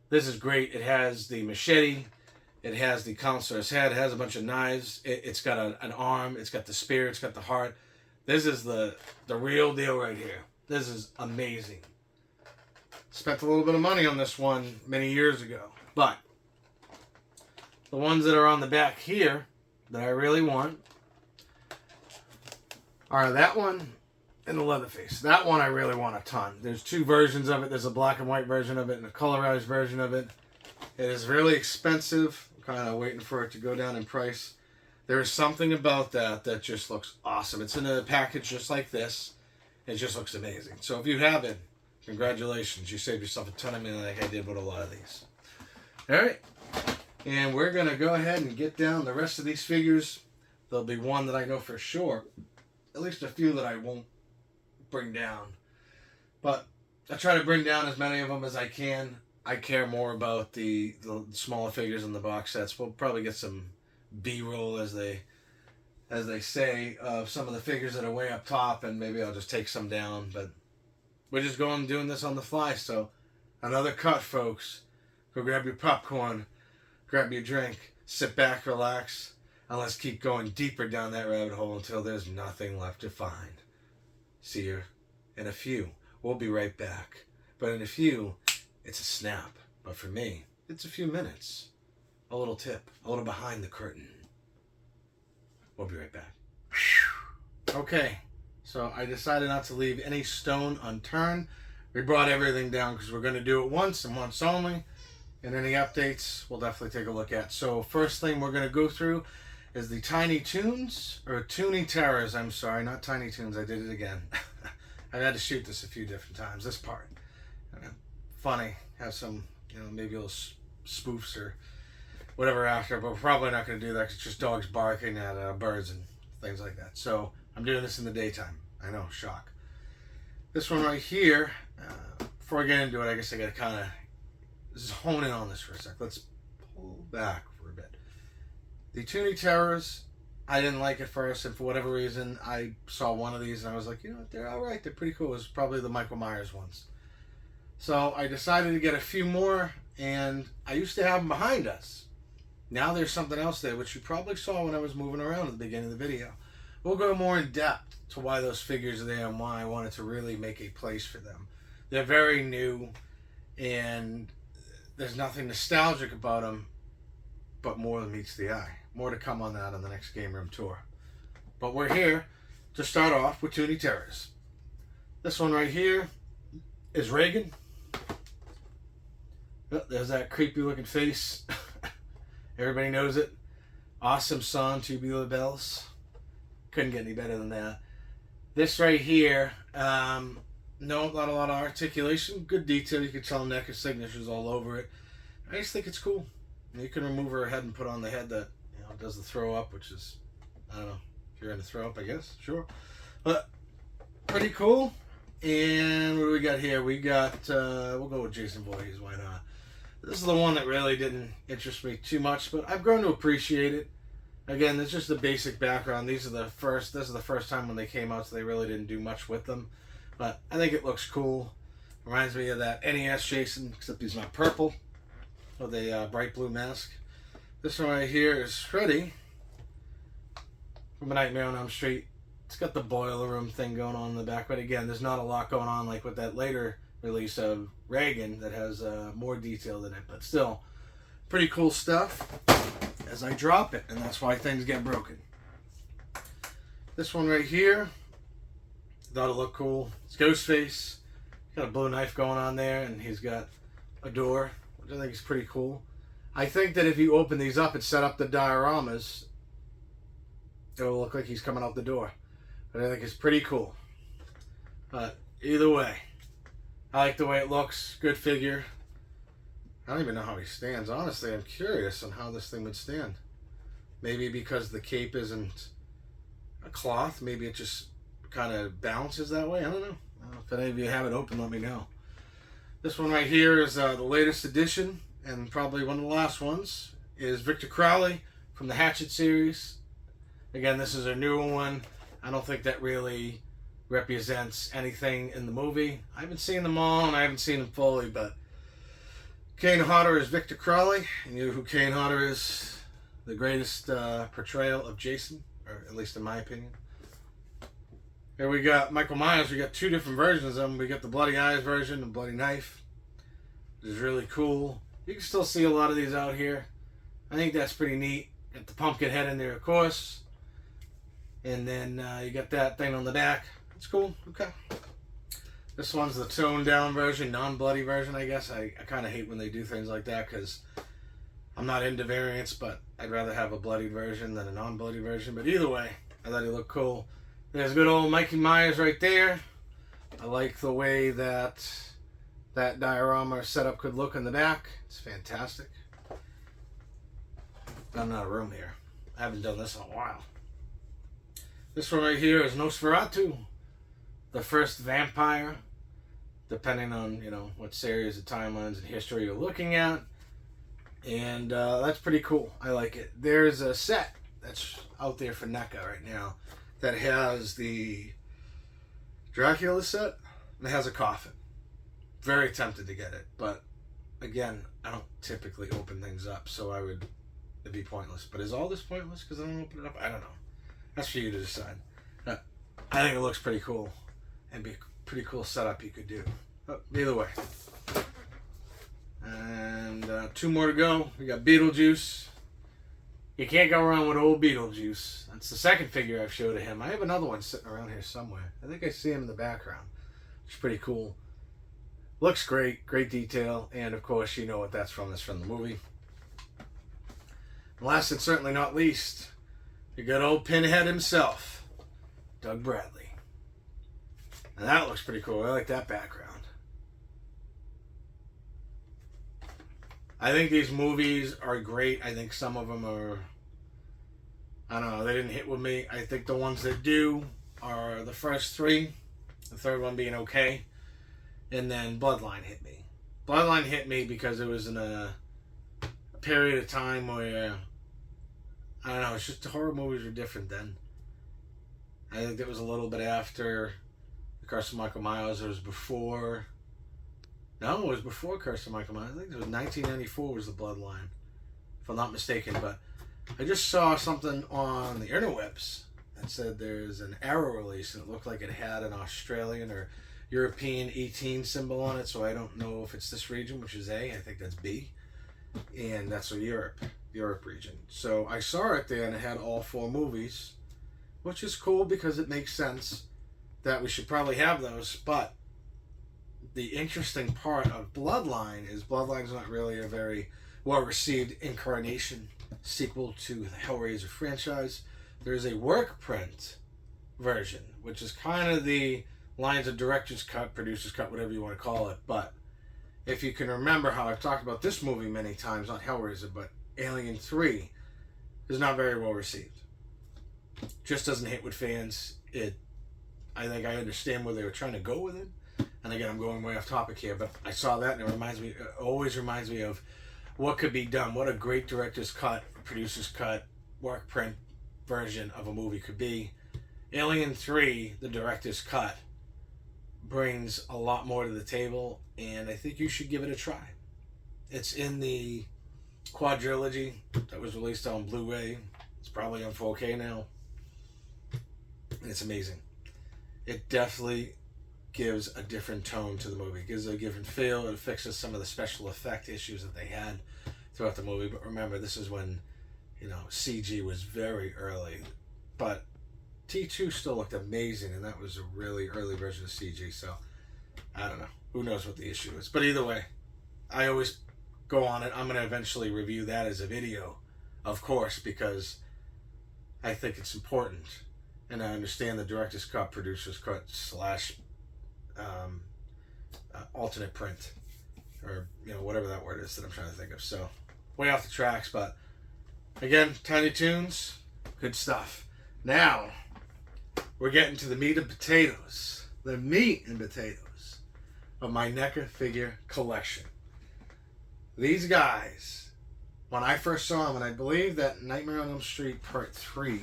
This is great. It has the machete. It has the counselor's head. It has a bunch of knives. It's got an arm. It's got the spear. It's got the heart. This is the real deal right here. This is amazing. Spent a little bit of money on this one many years ago. But the ones that are on the back here that I really want are that one and the Leatherface. That one I really want a ton. There's two versions of it. There's a black and white version of it and a colorized version of it. It is really expensive. I'm kind of waiting for it to go down in price. There is something about that just looks awesome. It's in a package just like this. It just looks amazing. So if you have it, congratulations. You saved yourself a ton of money like I did with a lot of these. All right. And we're going to go ahead and get down the rest of these figures. There'll be one that I know for sure. At least a few that I won't bring down. But I try to bring down as many of them as I can. I care more about the smaller figures in the box sets. We'll probably get some B-roll, as they say, of some of the figures that are way up top, and maybe I'll just take some down. But we're just doing this on the fly. So another cut, folks. Go grab your popcorn, grab your drink, sit back, relax, and let's keep going deeper down that rabbit hole until there's nothing left to find. See you in a few. We'll be right back. But in a few, it's a snap. But for me, it's a few minutes. A little tip, a little behind the curtain. We'll be right back. Okay, so I decided not to leave any stone unturned. We brought everything down because we're going to do it once and once only. And any updates, we'll definitely take a look at. So first thing we're going to go through is the Tiny Toons, or Toonie Terrors. I'm sorry, not Tiny Toons. I did it again. I've had to shoot this a few different times. This part. Funny. Have some, maybe little spoofs or whatever after, but we're probably not going to do that because it's just dogs barking at birds and things like that. So I'm doing this in the daytime. I know, shock. This one right here, before I get into it, I guess I got to kind of just hone in on this for a sec. Let's pull back for a bit. The Toonie Terrors, I didn't like at first, and for whatever reason, I saw one of these and I was like, they're all right. They're pretty cool. It was probably the Michael Myers ones. So I decided to get a few more, and I used to have them behind us. Now there's something else there, which you probably saw when I was moving around at the beginning of the video. We'll go more in depth to why those figures are there and why I wanted to really make a place for them. They're very new, and there's nothing nostalgic about them, but more than meets the eye. More to come on that on the next Game Room tour. But we're here to start off with Toonie Terrors. This one right here is Reagan. Oh, there's that creepy looking face. Everybody knows it. Awesome song, Tubular Bells. Couldn't get any better than that. This right here, no, not a lot of articulation. Good detail. You can tell Necca signatures all over it. I just think it's cool. You can remove her head and put on the head that does the throw up, which is, I don't know, if you're into throw up, I guess, sure. But pretty cool. And what do we got here? We got, we'll go with Jason Voorhees, why not? This is the one that really didn't interest me too much, but I've grown to appreciate it. Again, it's just the basic background. This is the first time when they came out, so they really didn't do much with them. But I think it looks cool. Reminds me of that NES Jason, except he's not purple, with a bright blue mask. This one right here is Freddy from A Nightmare on Elm Street. It's got the boiler room thing going on in the back, but again, there's not a lot going on like with that later release of Reagan that has more detail than it, but still pretty cool stuff as I drop it, and that's why things get broken. This one right here, thought it looked cool. It's Ghostface. Got a blue knife going on there, and he's got a door, which I think is pretty cool. I think that if you open these up and set up the dioramas, it'll look like he's coming out the door. But I think it's pretty cool. But either way, I like the way it looks. Good figure. I don't even know how he stands. Honestly, I'm curious on how this thing would stand. Maybe because the cape isn't a cloth. Maybe it just kind of bounces that way. I don't know. If any of you have it open, let me know. This one right here is the latest edition, and probably one of the last ones, is Victor Crowley from the Hatchet series. Again, this is a newer one. I don't think that really represents anything in the movie. I haven't seen them all, and I haven't seen them fully, but Kane Hodder is Victor Crowley, and you know who Kane Hodder is? The greatest portrayal of Jason, or at least in my opinion. Here we got Michael Myers. We got two different versions of him. We got the Bloody Eyes version and Bloody Knife, which is really cool. You can still see a lot of these out here. I think that's pretty neat. Got the pumpkin head in there, of course. And then you got that thing on the back. It's cool. Okay. This one's the toned down version, non-bloody version, I guess. I kind of hate when they do things like that because I'm not into variants, but I'd rather have a bloodied version than a non-bloody version. But either way, I thought he looked cool. There's good old Mikey Myers right there. I like the way that diorama setup could look in the back. It's fantastic. I'm out of room here. I haven't done this in a while. This one right here is Nosferatu, the first vampire, depending on, what series of timelines and history you're looking at. And that's pretty cool. I like it. There's a set that's out there for NECA right now that has the Dracula set and it has a coffin. Very tempted to get it, but again, I don't typically open things up, so it'd be pointless. But is all this pointless because I don't open it up? I don't know. That's for you to decide. I think it looks pretty cool. And be a pretty cool setup you could do. But either way. And 2 more to go. We got Beetlejuice. You can't go wrong with old Beetlejuice. That's the second figure I've showed of him. I have another one sitting around here somewhere. I think I see him in the background. It's pretty cool. Looks great. Great detail. And of course, you know what that's from. It's from the movie. And last and certainly not least, you got old Pinhead himself, Doug Bradley. And that looks pretty cool. I like that background. I think these movies are great. I think some of them are, I don't know, they didn't hit with me. I think the ones that do are the first 3, the third one being okay, and then Bloodline hit me. Bloodline hit me because it was in a period of time where, I don't know, it's just the horror movies were different then. I think it was a little bit after the Curse of Michael Myers. It was before... No, it was before Curse of Michael Myers. I think it was 1994 was the Bloodline, if I'm not mistaken. But I just saw something on the interwebs that said there's an Arrow release, and it looked like it had an Australian or European 18 symbol on it. So I don't know if it's this region, which is A. I think that's B. And that's a Europe region. So I saw it there, and it had all 4 movies, which is cool because it makes sense that we should probably have those. But the interesting part of Bloodline is Bloodline's not really a very well-received incarnation sequel to the Hellraiser franchise. There's a work print version, which is kind of the lines of director's cut, producer's cut, whatever you want to call it. But if you can remember how I've talked about this movie many times, not Hellraiser, but Alien 3 is not very well received. Just doesn't hit with fans. I think I understand where they were trying to go with it. And again, I'm going way off topic here, but I saw that and it always reminds me of what could be done. What a great director's cut, producer's cut, work print version of a movie could be. Alien 3, the director's cut, brings a lot more to the table, and I think you should give it a try. It's in the quadrilogy that was released on Blu-ray. It's probably on 4K now. And it's amazing. It definitely gives a different tone to the movie. It gives a different feel. It fixes some of the special effect issues that they had throughout the movie. But remember, this is when, CG was very early. But T2 still looked amazing, and that was a really early version of CG. So, I don't know. Who knows what the issue is. But either way, I always go on it. I'm going to eventually review that as a video, of course, because I think it's important. And I understand the director's cut, producer's cut, / alternate print, or whatever that word is that I'm trying to think of. So way off the tracks, but again, Tiny Toons, good stuff. Now we're getting to the meat and potatoes of my Necca figure collection. These guys, when I first saw them, and I believe that Nightmare on Elm Street Part 3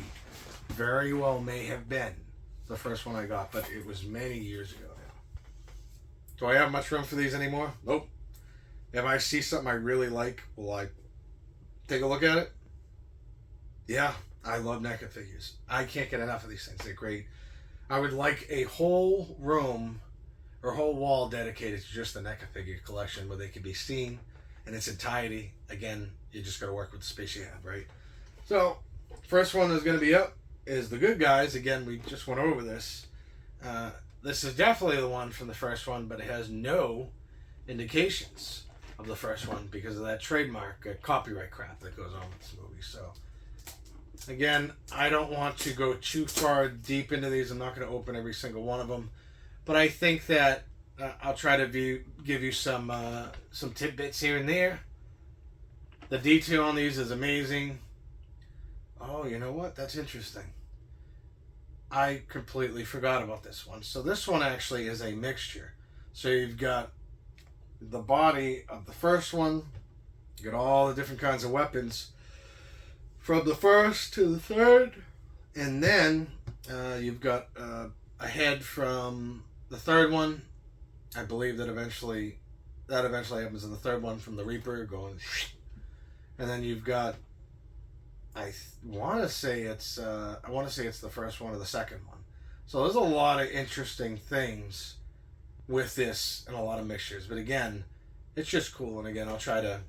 very well may have been the first one I got, but it was many years ago now. Do I have much room for these anymore? Nope. If I see something I really like, will I take a look at it? Yeah, I love NECA figures. I can't get enough of these things. They're great. I would like a whole room or whole wall dedicated to just the NECA figure collection where they can be seen in its entirety. Again, you just got to work with the space you have, right? So, first one that's going to be up is the good guys. Again, we just went over this. This is definitely the one from the first one, but it has no indications of the first one because of that trademark copyright crap that goes on with this movie. So, again, I don't want to go too far deep into these. I'm not going to open every single one of them, but I think that I'll try to give you some tidbits here and there. The detail on these is amazing. Oh, you know what? That's interesting. I completely forgot about this one. So this one actually is a mixture. So you've got the body of the first one. You got all the different kinds of weapons from the first to the third. And then you've got a head from the third one. I believe that eventually happens in the third one from the Reaper going. And then you've got I want to say it's the first one or the second one. So there's a lot of interesting things with this and a lot of mixtures. But again, it's just cool. And again, I'll try to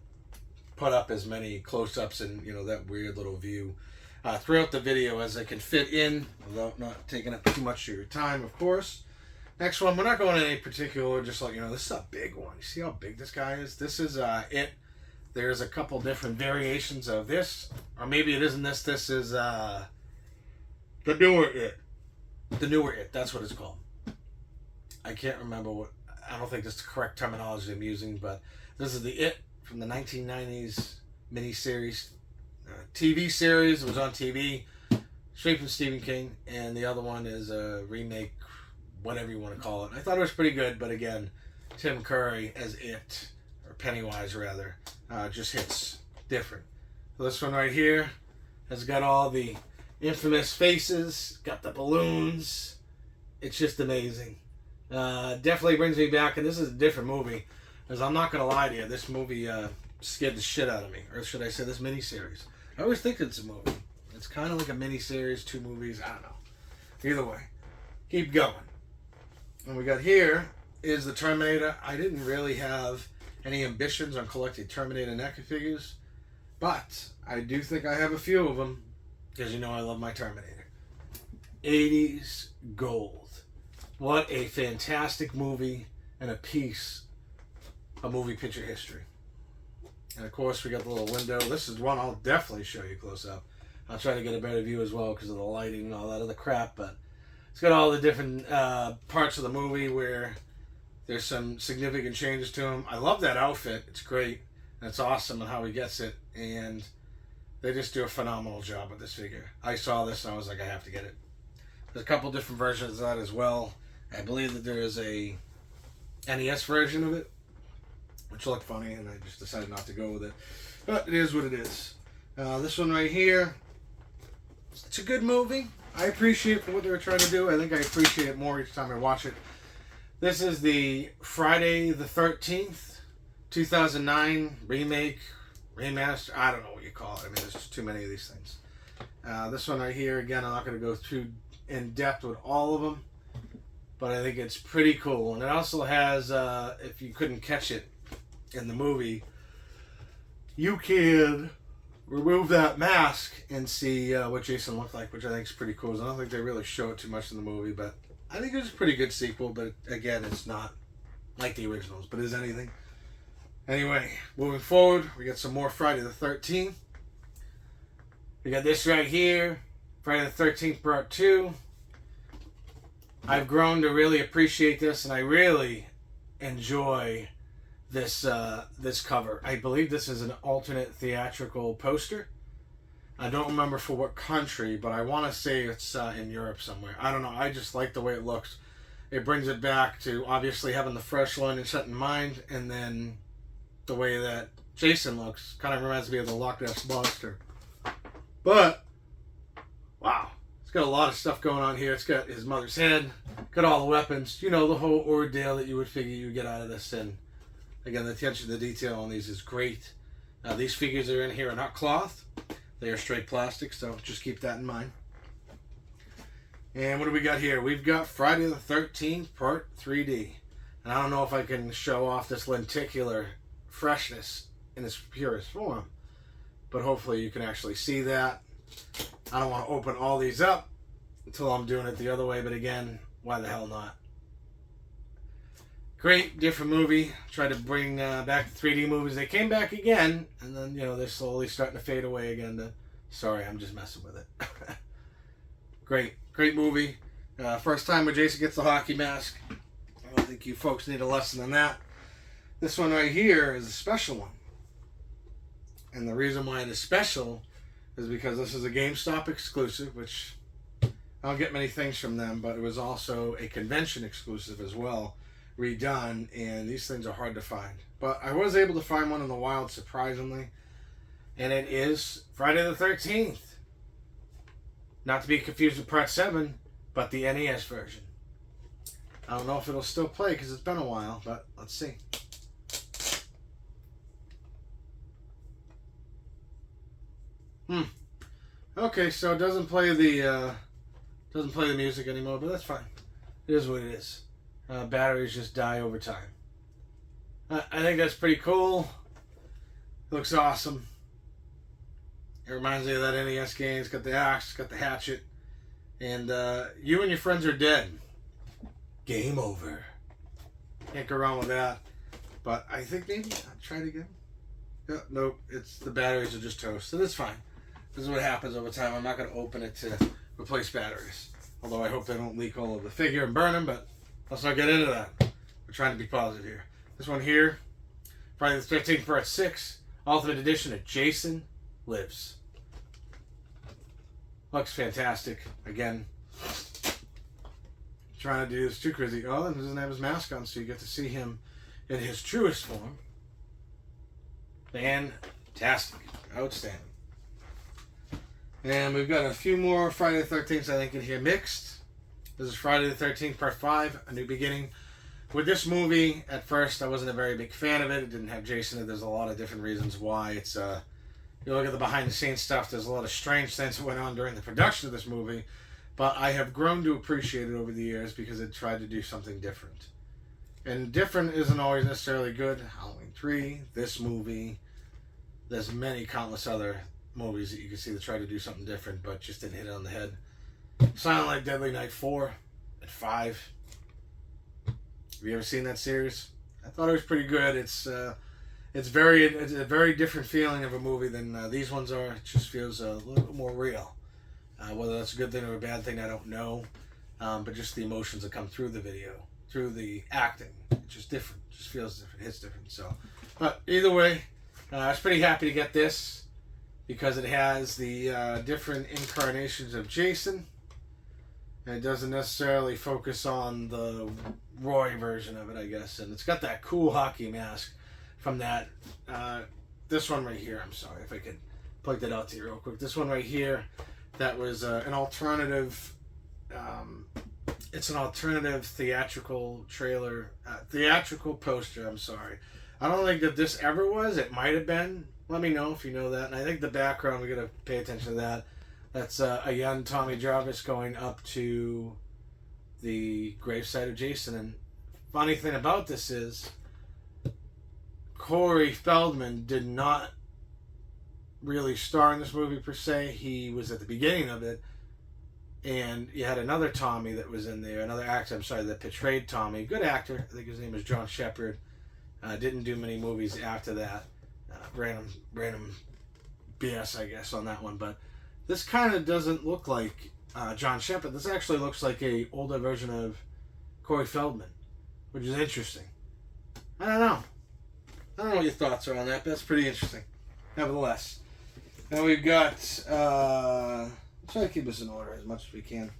put up as many close-ups and that weird little view throughout the video as I can fit in without not taking up too much of your time, of course. Next one, we're not going in any particular, just like, this is a big one. You see how big this guy is? This is it. There's a couple different variations of this, or maybe it isn't this. This is the newer it. The newer it, that's what it's called. I can't remember I don't think that's the correct terminology I'm using, but this is the It from the 1990s miniseries, TV series. It was on TV, straight from Stephen King, and the other one is a remake, whatever you want to call it. I thought it was pretty good, but again, Tim Curry as It, or Pennywise rather, just hits different. So this one right here has got all the infamous faces, got the balloons. It's just amazing. Definitely brings me back, and this is a different movie, because I'm not going to lie to you, this movie scared the shit out of me, or should I say this miniseries. I always think it's a movie. It's kind of like a miniseries, 2 movies, I don't know. Either way, keep going. And we got here is the Terminator. I didn't really have any ambitions on collecting Terminator NECA figures, but I do think I have a few of them, because I love my Terminator. 80s gold. What a fantastic movie and a piece of movie picture history. And of course we got the little window. This is one I'll definitely show you close up. I'll try to get a better view as well because of the lighting and all that other crap, but it's got all the different parts of the movie where there's some significant changes to him. I love that outfit. It's great. And it's awesome and how he gets it. And they just do a phenomenal job with this figure. I saw this and I was like, I have to get it. There's a couple different versions of that as well. I believe that there is a NES version of it, which looked funny, and I just decided not to go with it. But it is what it is. This one right here, it's a good movie. I appreciate for what they were trying to do. I think I appreciate it more each time I watch it. This is the Friday the 13th, 2009 remake, remaster. I don't know what you call it. I mean, there's just too many of these things. This one right here, again, I'm not going to go too in depth with all of them, but I think it's pretty cool. And it also has, if you couldn't catch it in the movie, you can remove that mask and see what Jason looked like, which I think is pretty cool. I don't think they really show it too much in the movie, but I think it was a pretty good sequel. But again, it's not like the originals, but is anything. Anyway, moving forward, we got some more Friday the 13th. We got this right here, Friday the 13th Part 2. I've grown to really appreciate this, and I really enjoy this this cover. I believe this is an alternate theatrical poster. I don't remember for what country, but I want to say it's in Europe somewhere. I don't know. I just like the way it looks. It brings it back to obviously having the fresh line and set in mind, and then the way that Jason looks kind of reminds me of the Loch Ness Monster. But wow, it's got a lot of stuff going on here. It's got his mother's head, got all the weapons, the whole ordeal that you would figure you would get out of this. And again, the attention to detail on these is great. These figures that are in here are not cloth. They are straight plastic, so just keep that in mind. And what do we got here? We've got Friday the 13th, Part 3D. And I don't know if I can show off this lenticular freshness in its purest form, but hopefully you can actually see that. I don't want to open all these up until I'm doing it the other way, but again, why the hell not? Great, different movie. Tried to bring back the 3D movies. They came back again, and then, they're slowly starting to fade away again. Sorry, I'm just messing with it. Great movie. First time where Jason gets the hockey mask. I don't think you folks need a lesson on that. This one right here is a special one. And the reason why it is special is because this is a GameStop exclusive, which I don't get many things from them, but it was also a convention exclusive as well, redone, and these things are hard to find. But I was able to find one in the wild, surprisingly, and it is Friday the 13th. Not to be confused with Part 7, but the NES version. I don't know if it'll still play because it's been a while, but let's see. Okay, so it doesn't play the music anymore, but that's fine. It is what it is. Batteries just die over time. I think that's pretty cool. It looks awesome. It reminds me of that NES game. It's got the axe, it's got the hatchet, and you and your friends are dead. Game over. Can't go wrong with that. But I think maybe I'll try it again. Nope, it's the batteries are just toast, so that's fine. This is what happens over time. I'm not going to open it to replace batteries. Although I hope they don't leak all over the figure and burn them, but let's not get into that. We're trying to be positive here. This one here, Friday the 13th Part 6, Ultimate Edition of Jason Lives. Looks fantastic. Again, trying to do this too crazy. Oh, and doesn't have his mask on, so you get to see him in his truest form. Fantastic. Outstanding. And we've got a few more Friday the 13th, I think, in here mixed. This is Friday the 13th, Part 5, A New Beginning. With this movie, at first, I wasn't a very big fan of it. It didn't have Jason in it. There's a lot of different reasons why. It's, you look at the behind-the-scenes stuff, there's a lot of strange things that went on during the production of this movie. But I have grown to appreciate it over the years because it tried to do something different. And different isn't always necessarily good. Halloween 3, this movie, there's many countless other movies that you can see that try to do something different but just didn't hit it on the head. Silent Night, Deadly Night 4 and 5. Have you ever seen that series? I thought it was pretty good. It's a very different feeling of a movie than these ones are. It just feels a little bit more real. Whether that's a good thing or a bad thing, I don't know. But just the emotions that come through the video, through the acting, it's just different. It just feels different. It's different. So, but either way, I was pretty happy to get this because it has the different incarnations of Jason. And it doesn't necessarily focus on the Roy version of it, I guess. And it's got that cool hockey mask from that, this one right here. I'm sorry if I could point that out to you real quick. This one right here, that was an alternative, it's an alternative theatrical trailer, theatrical poster, I'm sorry. I don't think that this ever was. It might have been. Let me know if you know that. And I think the background, we got to pay attention to that. That's a young Tommy Jarvis going up to the gravesite of Jason. And funny thing about this is, Corey Feldman did not really star in this movie per se. He was at the beginning of it. And you had another Tommy that was in there, another actor, I'm sorry, that portrayed Tommy. Good actor. I think his name was John Shepard. Didn't do many movies after that. Random BS, I guess, on that one. But this kind of doesn't look like John Shepard. This actually looks like a older version of Corey Feldman, which is interesting. I don't know what your thoughts are on that, but that's pretty interesting. Nevertheless. Now we've got... try to keep this in order as much as we can.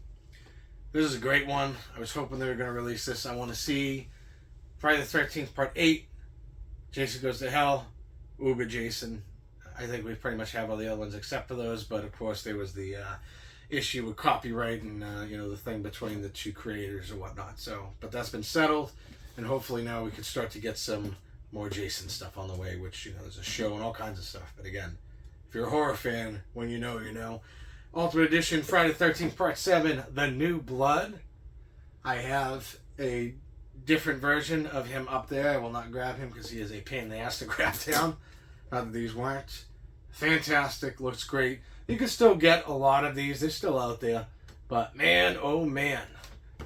This is a great one. I was hoping they were going to release this. I want to see Friday the 13th, Part 8. Jason Goes to Hell. Uber Jason. I think we pretty much have all the other ones except for those, but of course there was the issue with copyright and the thing between the two creators or whatnot. So, but that's been settled, and hopefully now we can start to get some more Jason stuff on the way, which, there's a show and all kinds of stuff. But again, if you're a horror fan, when you know, you know. Ultimate Edition, Friday the 13th, Part 7, The New Blood. I have a different version of him up there. I will not grab him because he is a pain in the ass to grab down. Not that these weren't. Fantastic, looks great. You can still get a lot of these. They're still out there. But man, oh man,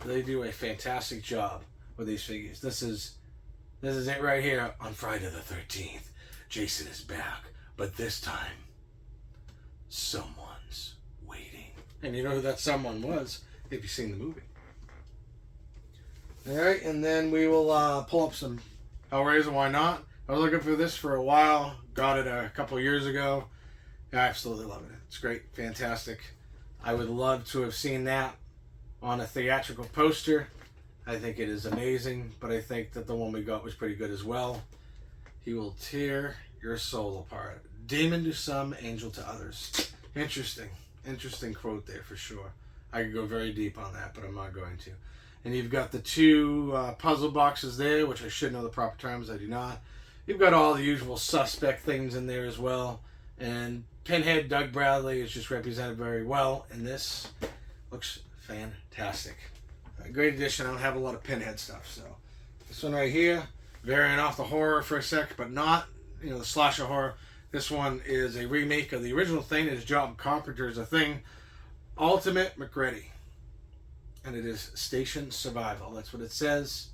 they do a fantastic job with these figures. This is it right here on Friday the 13th. Jason is back, but this time, someone's waiting. And you know who that someone was if you've seen the movie. Alright, and then we will pull up some Hellraiser, why not? I was looking for this for a while, got it a couple years ago. I absolutely love it. It's great, fantastic. I would love to have seen that on a theatrical poster. I think it is amazing, but I think that the one we got was pretty good as well. He will tear your soul apart. Demon to some, angel to others. Interesting quote there for sure. I could go very deep on that, but I'm not going to. And you've got the two puzzle boxes there, which I should know the proper terms. I do not. You've got all the usual suspect things in there as well. And Pinhead Doug Bradley is just represented very well, and this looks fantastic. A great addition. I don't have a lot of Pinhead stuff, so this one right here, varying off the horror for a sec, but not, you know, the slasher horror. This one is a remake of the original thing. It is John Carpenter's A Thing, Ultimate McReady, and it is Station Survival. That's what it says.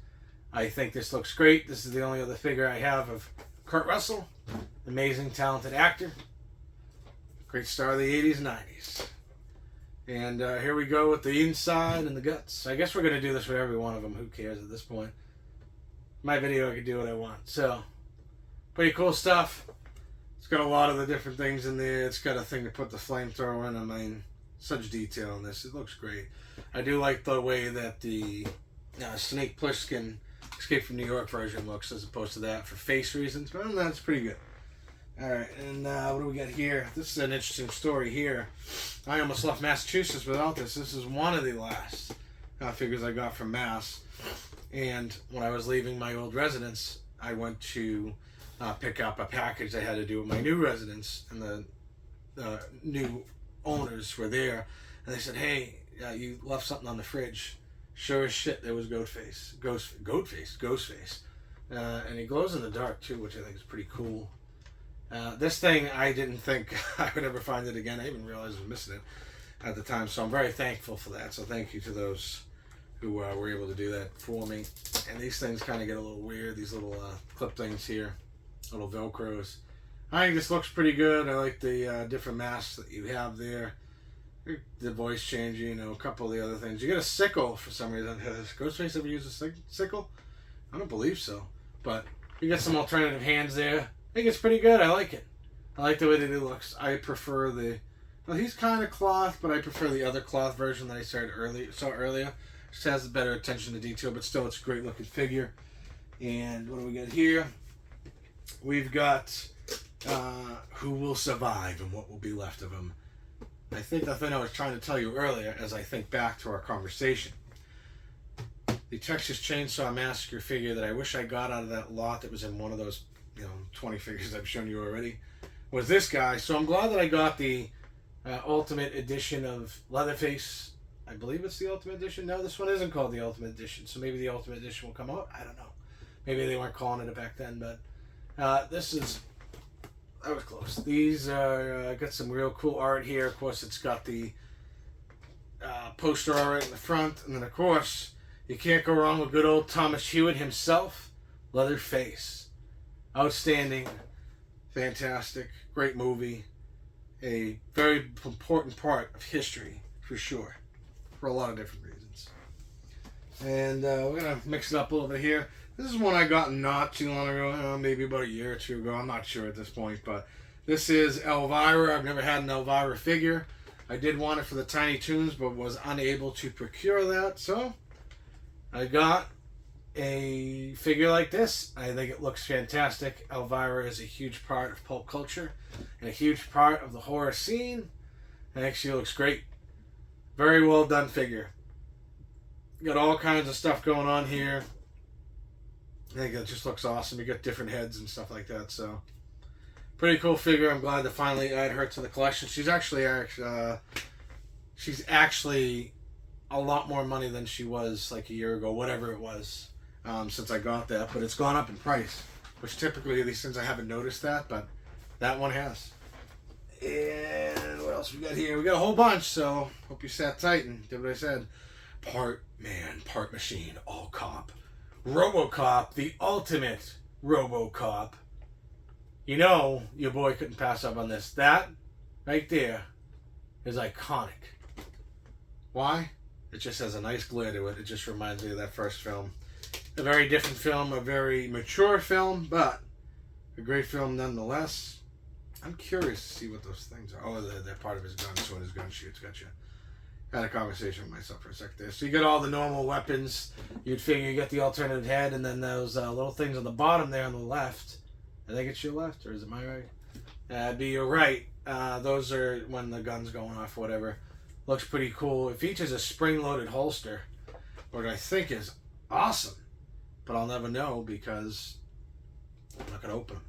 I think this looks great. This is the only other figure I have of Kurt Russell, amazing, talented actor, great star of the 80s and 90s. And here we go with the inside and the guts. I guess we're going to do this with every one of them. Who cares at this point? My video, I can do what I want. So, pretty cool stuff. It's got a lot of the different things in there. It's got a thing to put the flamethrower in. I mean, such detail in this. It looks great. I do like the way that the Snake Plissken Escape from New York version looks as opposed to that for face reasons. But that's pretty good. Alright, and what do we got here? This is an interesting story here. I almost left Massachusetts without this. This is one of the last figures I got from Mass. And when I was leaving my old residence, I went to pick up a package I had to do with my new residence. And the new owners were there. And they said, hey, you left something on the fridge. Sure as shit, there was Ghostface. Ghostface. And he glows in the dark, too, which I think is pretty cool. This thing, I didn't think I would ever find it again. I even realized I was missing it at the time, so I'm very thankful for that. So thank you to those who were able to do that for me. And these things kind of get a little weird, these little clip things here, little Velcros. I think this looks pretty good. I like the different masks that you have there. The voice changing, you know, a couple of the other things. You get a sickle for some reason. Has Ghostface ever used a sickle? I don't believe so. But you get some alternative hands there. I think it's pretty good. I like it. I like the way that it looks. I prefer the... Well, he's kind of cloth, but I prefer the other cloth version that I saw earlier. Just has better attention to detail, but still it's a great looking figure. And what do we got here? We've got who will survive and what will be left of him. I think the thing I was trying to tell you earlier as I think back to our conversation. The Texas Chainsaw Massacre figure that I wish I got out of that lot that was in one of those 20 figures I've shown you already, was this guy. So I'm glad that I got the Ultimate Edition of Leatherface. I believe it's the Ultimate Edition. No, this one isn't called the Ultimate Edition, so maybe the Ultimate Edition will come out. I don't know. Maybe they weren't calling it back then, but this is... That was close. These are... got some real cool art here. Of course, it's got the poster art in the front, and then, of course, you can't go wrong with good old Thomas Hewitt himself, Leatherface. Outstanding, fantastic, great movie, a very important part of history, for sure, for a lot of different reasons. And we're going to mix it up a little bit here. This is one I got not too long ago, maybe about a year or two ago, I'm not sure at this point, but this is Elvira. I've never had an Elvira figure. I did want it for the Tiny Toons, but was unable to procure that, so I got a figure like this. I think it looks fantastic. Elvira is a huge part of pulp culture and a huge part of the horror scene. It actually looks great. Very well done figure. Got all kinds of stuff going on here. I think it just looks awesome. You got different heads and stuff like that. So pretty cool figure. I'm glad to finally add her to the collection. She's actually a lot more money than she was like a year ago, whatever it was. Since I got that, but it's gone up in price, which typically these things I haven't noticed that, but that one has. And what else we got here? We got a whole bunch, so hope you sat tight and did what I said. Part man, part machine, all cop. RoboCop, the ultimate RoboCop. You know your boy couldn't pass up on this. That right there is iconic. Why? It just has a nice glare to it. It just reminds me of that first film. A very different film, a very mature film, but a great film nonetheless. I'm curious to see what those things are. Oh, they're part of his gun, so when his gun shoots, gotcha. Had a conversation with myself for a sec there. So you got all the normal weapons. You'd figure you get the alternative head, and then those little things on the bottom there on the left. I think it's your left, or is it my right? It'd be your right. Those are when the gun's going off, whatever. Looks pretty cool. It features a spring-loaded holster, which I think is awesome. But I'll never know because I'm not going to open them.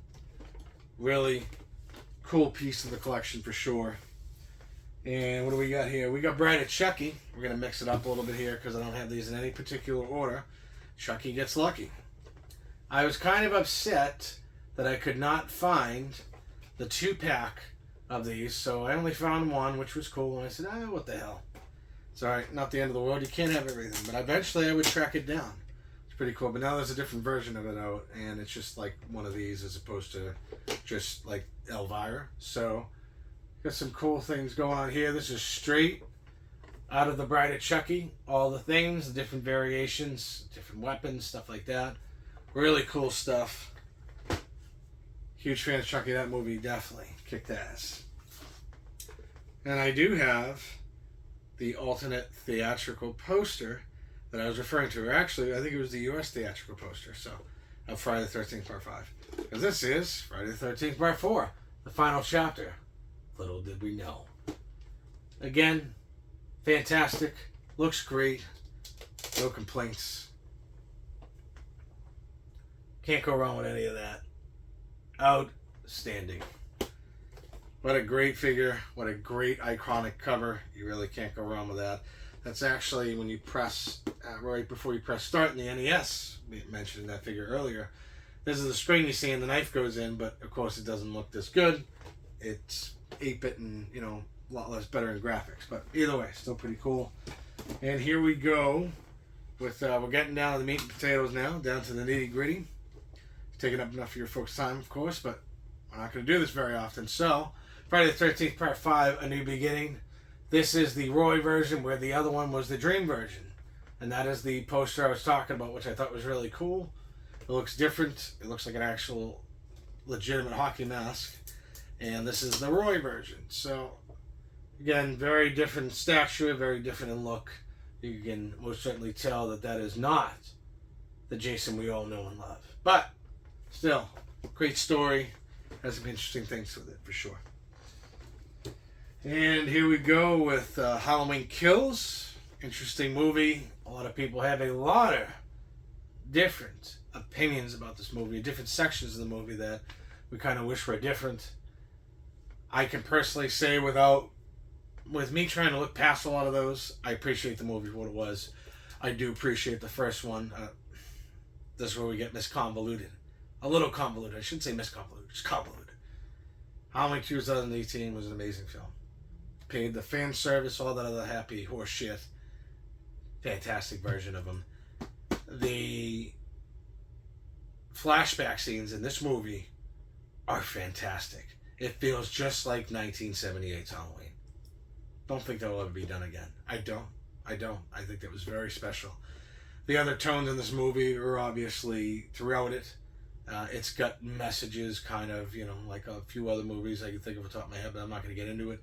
Really cool piece of the collection for sure. And what do we got here? We got Bride of Chucky. We're going to mix it up a little bit here because I don't have these in any particular order. Chucky Gets Lucky. I was kind of upset that I could not find the 2-pack of these, so I only found one, which was cool, and I said, what the hell. It's alright, not the end of the world, you can't have everything, but eventually I would track it down. It's pretty cool, but now there's a different version of it out, and it's just like one of these as opposed to just like Elvira. So, got some cool things going on here. This is straight out of the Bride of Chucky. All the things, the different variations, different weapons, stuff like that. Really cool stuff. Huge fan of Chucky. That movie definitely kicked ass. And I do have the alternate theatrical poster that I was referring to. Or actually, I think it was the U.S. theatrical poster. So, of Friday the 13th Part 5. Because this is Friday the 13th Part 4. The final chapter. Little did we know. Again, fantastic. Looks great. No complaints. Can't go wrong with any of that. Outstanding. What a great figure. What a great iconic cover. You really can't go wrong with that. That's actually when you press, right before you press start in the NES, we mentioned that figure earlier. This is the screen you see and the knife goes in, but of course it doesn't look this good. It's 8-bit and, you know, a lot less better in graphics. But either way, still pretty cool. And here we go with, we're getting down to the meat and potatoes now, down to the nitty gritty. Taking up enough of your folks' time, of course, but we're not going to do this very often. So, Friday the 13th Part 5, A New Beginning. This is the Roy version, where the other one was the Dream version. And that is the poster I was talking about, which I thought was really cool. It looks different. It looks like an actual legitimate hockey mask. And this is the Roy version. So, again, very different stature, very different in look. You can most certainly tell that that is not the Jason we all know and love. But, still, great story. Has some interesting things with it, for sure. And here we go with Halloween Kills. Interesting movie. A lot of people have a lot of different opinions about this movie, different sections of the movie that we kind of wish were different. I can personally say with me trying to look past a lot of those, I appreciate the movie for what it was. I do appreciate the first one. This is where we get misconvoluted. A little convoluted. I shouldn't say misconvoluted, just convoluted. Halloween 2018 was an amazing film. Paid the fan service, all that other happy horse shit. Fantastic version of them. The flashback scenes in this movie are fantastic. It feels just like 1978's Halloween. Don't think that will ever be done again. I don't. I think that was very special. The other tones in this movie are obviously throughout it. It's got messages, kind of, you know, like a few other movies I can think of off the top of my head, but I'm not going to get into it.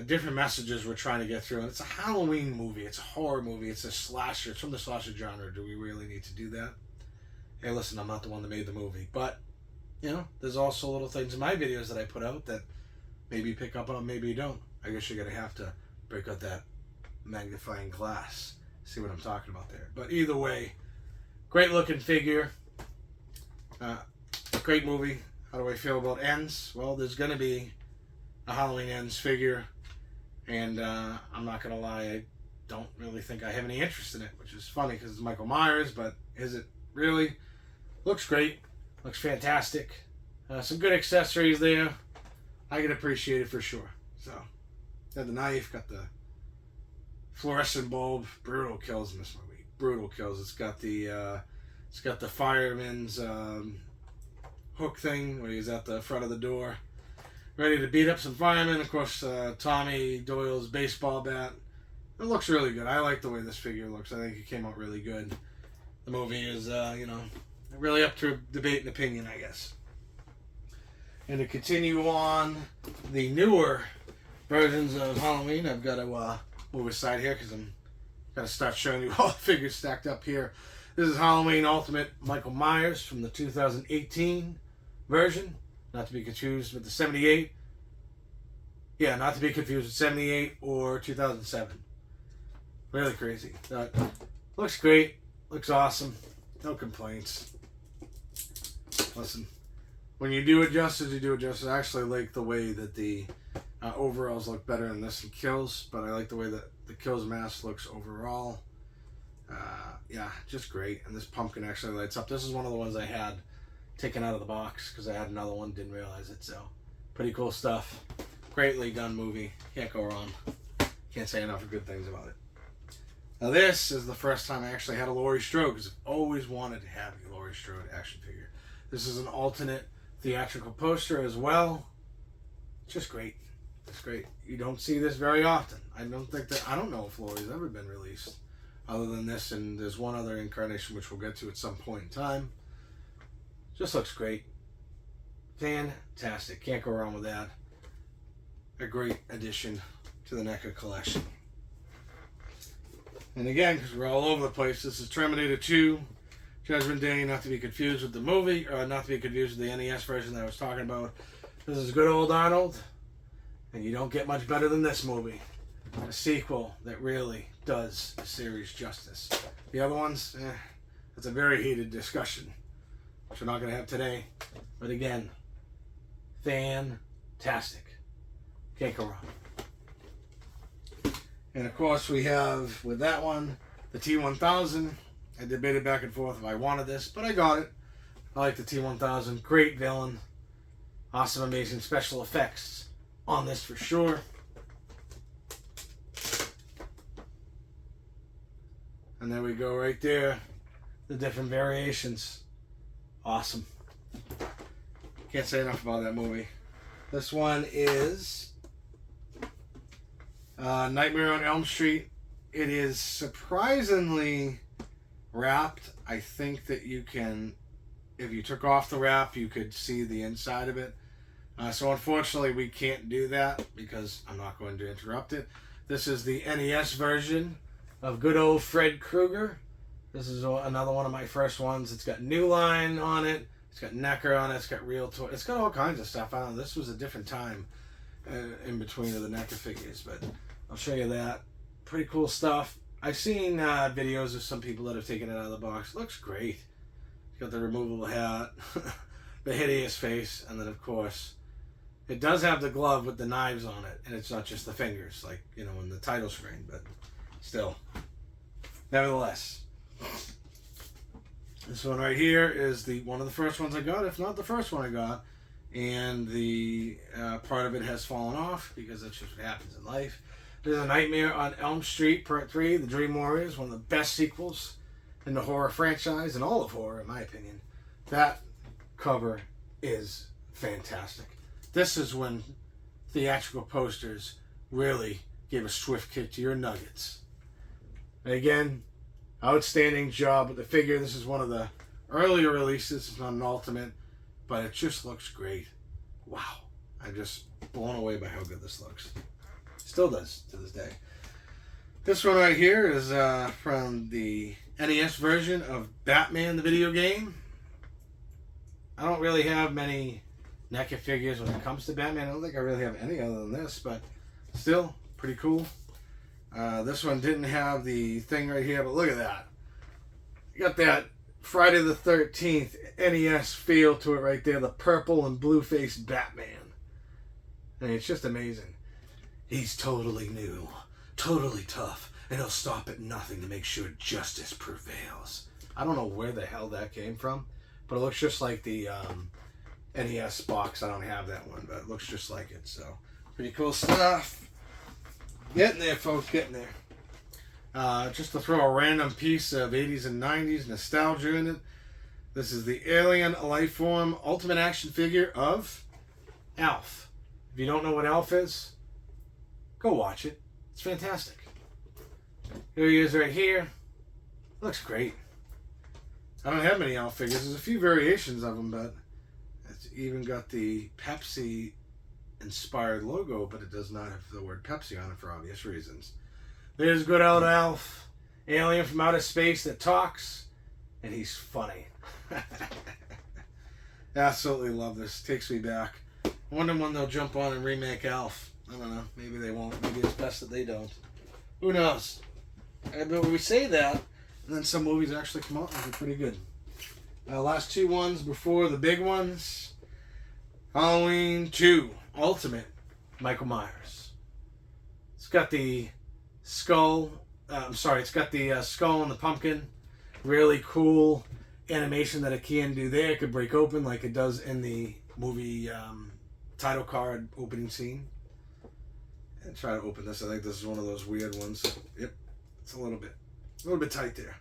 Different messages we're trying to get through, and it's a Halloween movie. It's a horror movie. It's a slasher. It's from the slasher genre. Do we really need to do that? Hey, listen, I'm not the one that made the movie, but you know, there's also little things in my videos that I put out that maybe you pick up on, maybe you don't. I guess you're gonna have to break out that magnifying glass, see what I'm talking about there. But either way, great looking figure. Great movie. How do I feel about Ends? Well, there's gonna be a Halloween Ends figure, and I'm not gonna lie, I don't really think I have any interest in it, which is funny because it's Michael Myers, but is it really? Looks great. Looks fantastic. Some good accessories there. I can appreciate it for sure. So, got the knife, got the fluorescent bulb. Brutal kills in this movie. Brutal kills. It's got the fireman's hook thing where he's at the front of the door, ready to beat up some firemen. Of course, Tommy Doyle's baseball bat. It looks really good. I like the way this figure looks. I think it came out really good. The movie is, you know, really up to debate and opinion, I guess. And to continue on the newer versions of Halloween, I've got to move aside here because I'm going to start showing you all the figures stacked up here. This is Halloween Ultimate Michael Myers from the 2018 version. Not to be confused with the 78. Yeah, not to be confused with 78 or 2007. Really crazy. Looks great. Looks awesome. No complaints. Listen, when you do it justice, you do it justice. I actually like the way that the overalls look better in this than Kills, but I like the way that the Kills mask looks overall. Yeah, just great. And this pumpkin actually lights up. This is one of the ones I had taken out of the box because I had another one, didn't realize it. So, pretty cool stuff. Greatly done movie. Can't go wrong. Can't say enough good things about it. Now this is the first time I actually had a Laurie Strode, because I've always wanted to have a Laurie Strode action figure. This is an alternate theatrical poster as well. Just great. It's great. You don't see this very often. I don't know if Laurie's ever been released other than this, and there's one other incarnation which we'll get to at some point in time. Just looks great. Fantastic. Can't go wrong with that. A great addition to the Necca collection. And again, because we're all over the place, this is Terminator 2, Judgment Day, not to be confused with the movie, or not to be confused with the NES version that I was talking about. This is good old Arnold, and you don't get much better than this movie. A sequel that really does the series justice. The other ones, it's a very heated discussion, which we're not going to have today. But again, fantastic. Can't go wrong. And of course we have, with that one, the T-1000. I debated back and forth if I wanted this, but I got it. I like the T-1000. Great villain. Awesome, amazing special effects on this for sure. And there we go right there. The different variations. Awesome. Can't say enough about that movie. This one is Nightmare on Elm Street. It is surprisingly wrapped. I think that you can, if you took off the wrap, you could see the inside of it. So unfortunately we can't do that because I'm not going to interrupt it. This is the NES version of good old Fred Krueger. This is another one of my first ones. It's got New Line on it. It's got Necca on it. It's got Real Toy. It's got all kinds of stuff. I don't know. This was a different time in between of the Necca figures, but I'll show you that. Pretty cool stuff. I've seen videos of some people that have taken it out of the box. It looks great. It's got the removable hat, the hideous face, and then of course it does have the glove with the knives on it, and it's not just the fingers like, you know, in the title screen, but still. Nevertheless, this one right here is one of the first ones I got, if not the first one I got, and the part of it has fallen off because that's just what happens in life. There's a Nightmare on Elm Street Part 3, The Dream Warriors, one of the best sequels in the horror franchise, and all of horror in my opinion. That cover is fantastic. This is when theatrical posters really give a swift kick to your nuggets. And again, outstanding job with the figure. This is one of the earlier releases. It's not an ultimate, but it just looks great. Wow. I'm just blown away by how good this looks. Still does to this day. This one right here is from the NES version of Batman the video game. I don't really have many Necca figures when it comes to Batman. I don't think I really have any other than this, but still pretty cool. This one didn't have the thing right here, but look at that. You got that Friday the 13th NES feel to it right there. The purple and blue faced Batman. I mean, it's just amazing. He's totally new, totally tough, and he'll stop at nothing to make sure justice prevails. I don't know where the hell that came from, but it looks just like the NES box. I don't have that one, but it looks just like it. So, pretty cool stuff. Getting there, folks, getting there. Just to throw a random piece of 80s and 90s nostalgia in it. This is the Alien Lifeform Ultimate Action Figure of Alf. If you don't know what Alf is, go watch it. It's fantastic. Here he is right here. Looks great. I don't have many Alf figures. There's a few variations of them, but it's even got the Pepsi inspired logo, but it does not have the word Pepsi on it for obvious reasons. There's good old Alf, alien from outer space that talks, and he's funny. Absolutely love this. Takes me back. I wonder when they'll jump on and remake Alf. I don't know. Maybe they won't. Maybe it's best that they don't. Who knows? But we say that, and then some movies actually come out and be pretty good. Last two ones before the big ones. Halloween 2 Ultimate Michael Myers. It's got the skull. It's got the skull and the pumpkin. Really cool animation that it can do there. It could break open like it does in the movie title card opening scene. And try to open this. I think this is one of those weird ones. Yep, it's a little bit tight there.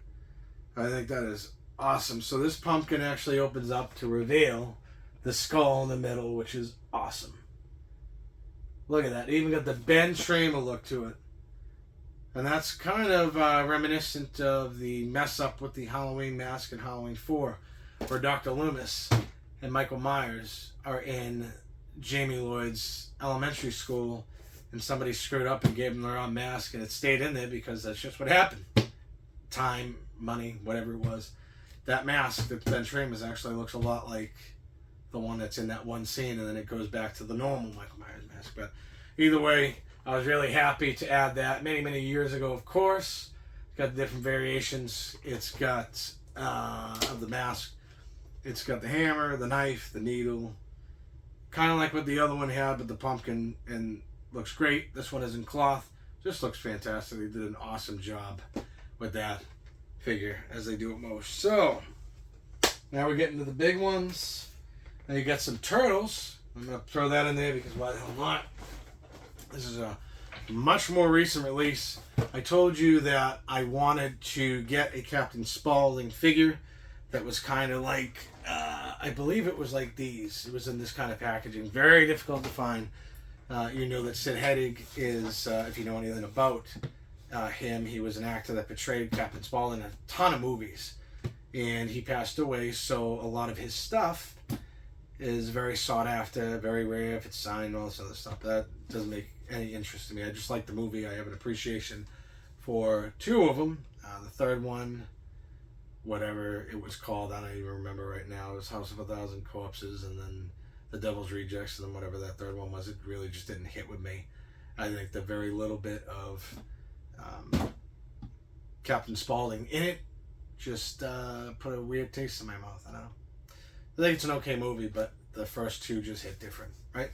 I think that is awesome. So this pumpkin actually opens up to reveal the skull in the middle, which is awesome. Look at that. It even got the Ben Tramer look to it. And that's kind of reminiscent of the mess up with the Halloween mask in Halloween 4, where Dr. Loomis and Michael Myers are in Jamie Lloyd's elementary school, and somebody screwed up and gave them their own mask, and it stayed in there because that's just what happened. Time, money, whatever it was. That mask that Ben Tramer's actually looks a lot like the one that's in that one scene, and then it goes back to the normal Michael Myers mask. But either way, I was really happy to add that many years ago, of course. It's got different variations. It's got of the mask. It's got the hammer, the knife, the needle. Kind of like what the other one had, but the pumpkin, and looks great. This one is in cloth. Just looks fantastic. They did an awesome job with that figure, as they do at most. So, now we're getting to the big ones. Now you got some turtles. I'm going to throw that in there because why the hell not? This is a much more recent release. I told you that I wanted to get a Captain Spaulding figure that was kind of like, I believe it was like these. It was in this kind of packaging. Very difficult to find. You know that Sid Hadig is, if you know anything about him, he was an actor that portrayed Captain Spaulding in a ton of movies. And he passed away, so a lot of his stuff is very sought after, very rare if it's signed, all this other stuff. That doesn't make any interest to me. I just like the movie. I have an appreciation for two of them. The third one, whatever it was called, I don't even remember right now. It was House of a Thousand Corpses, and then The Devil's Rejects, and then whatever that third one was. It really just didn't hit with me. I think the very little bit of Captain Spaulding in it just put a weird taste in my mouth. I don't know. I think it's an okay movie, but the first two just hit different, right?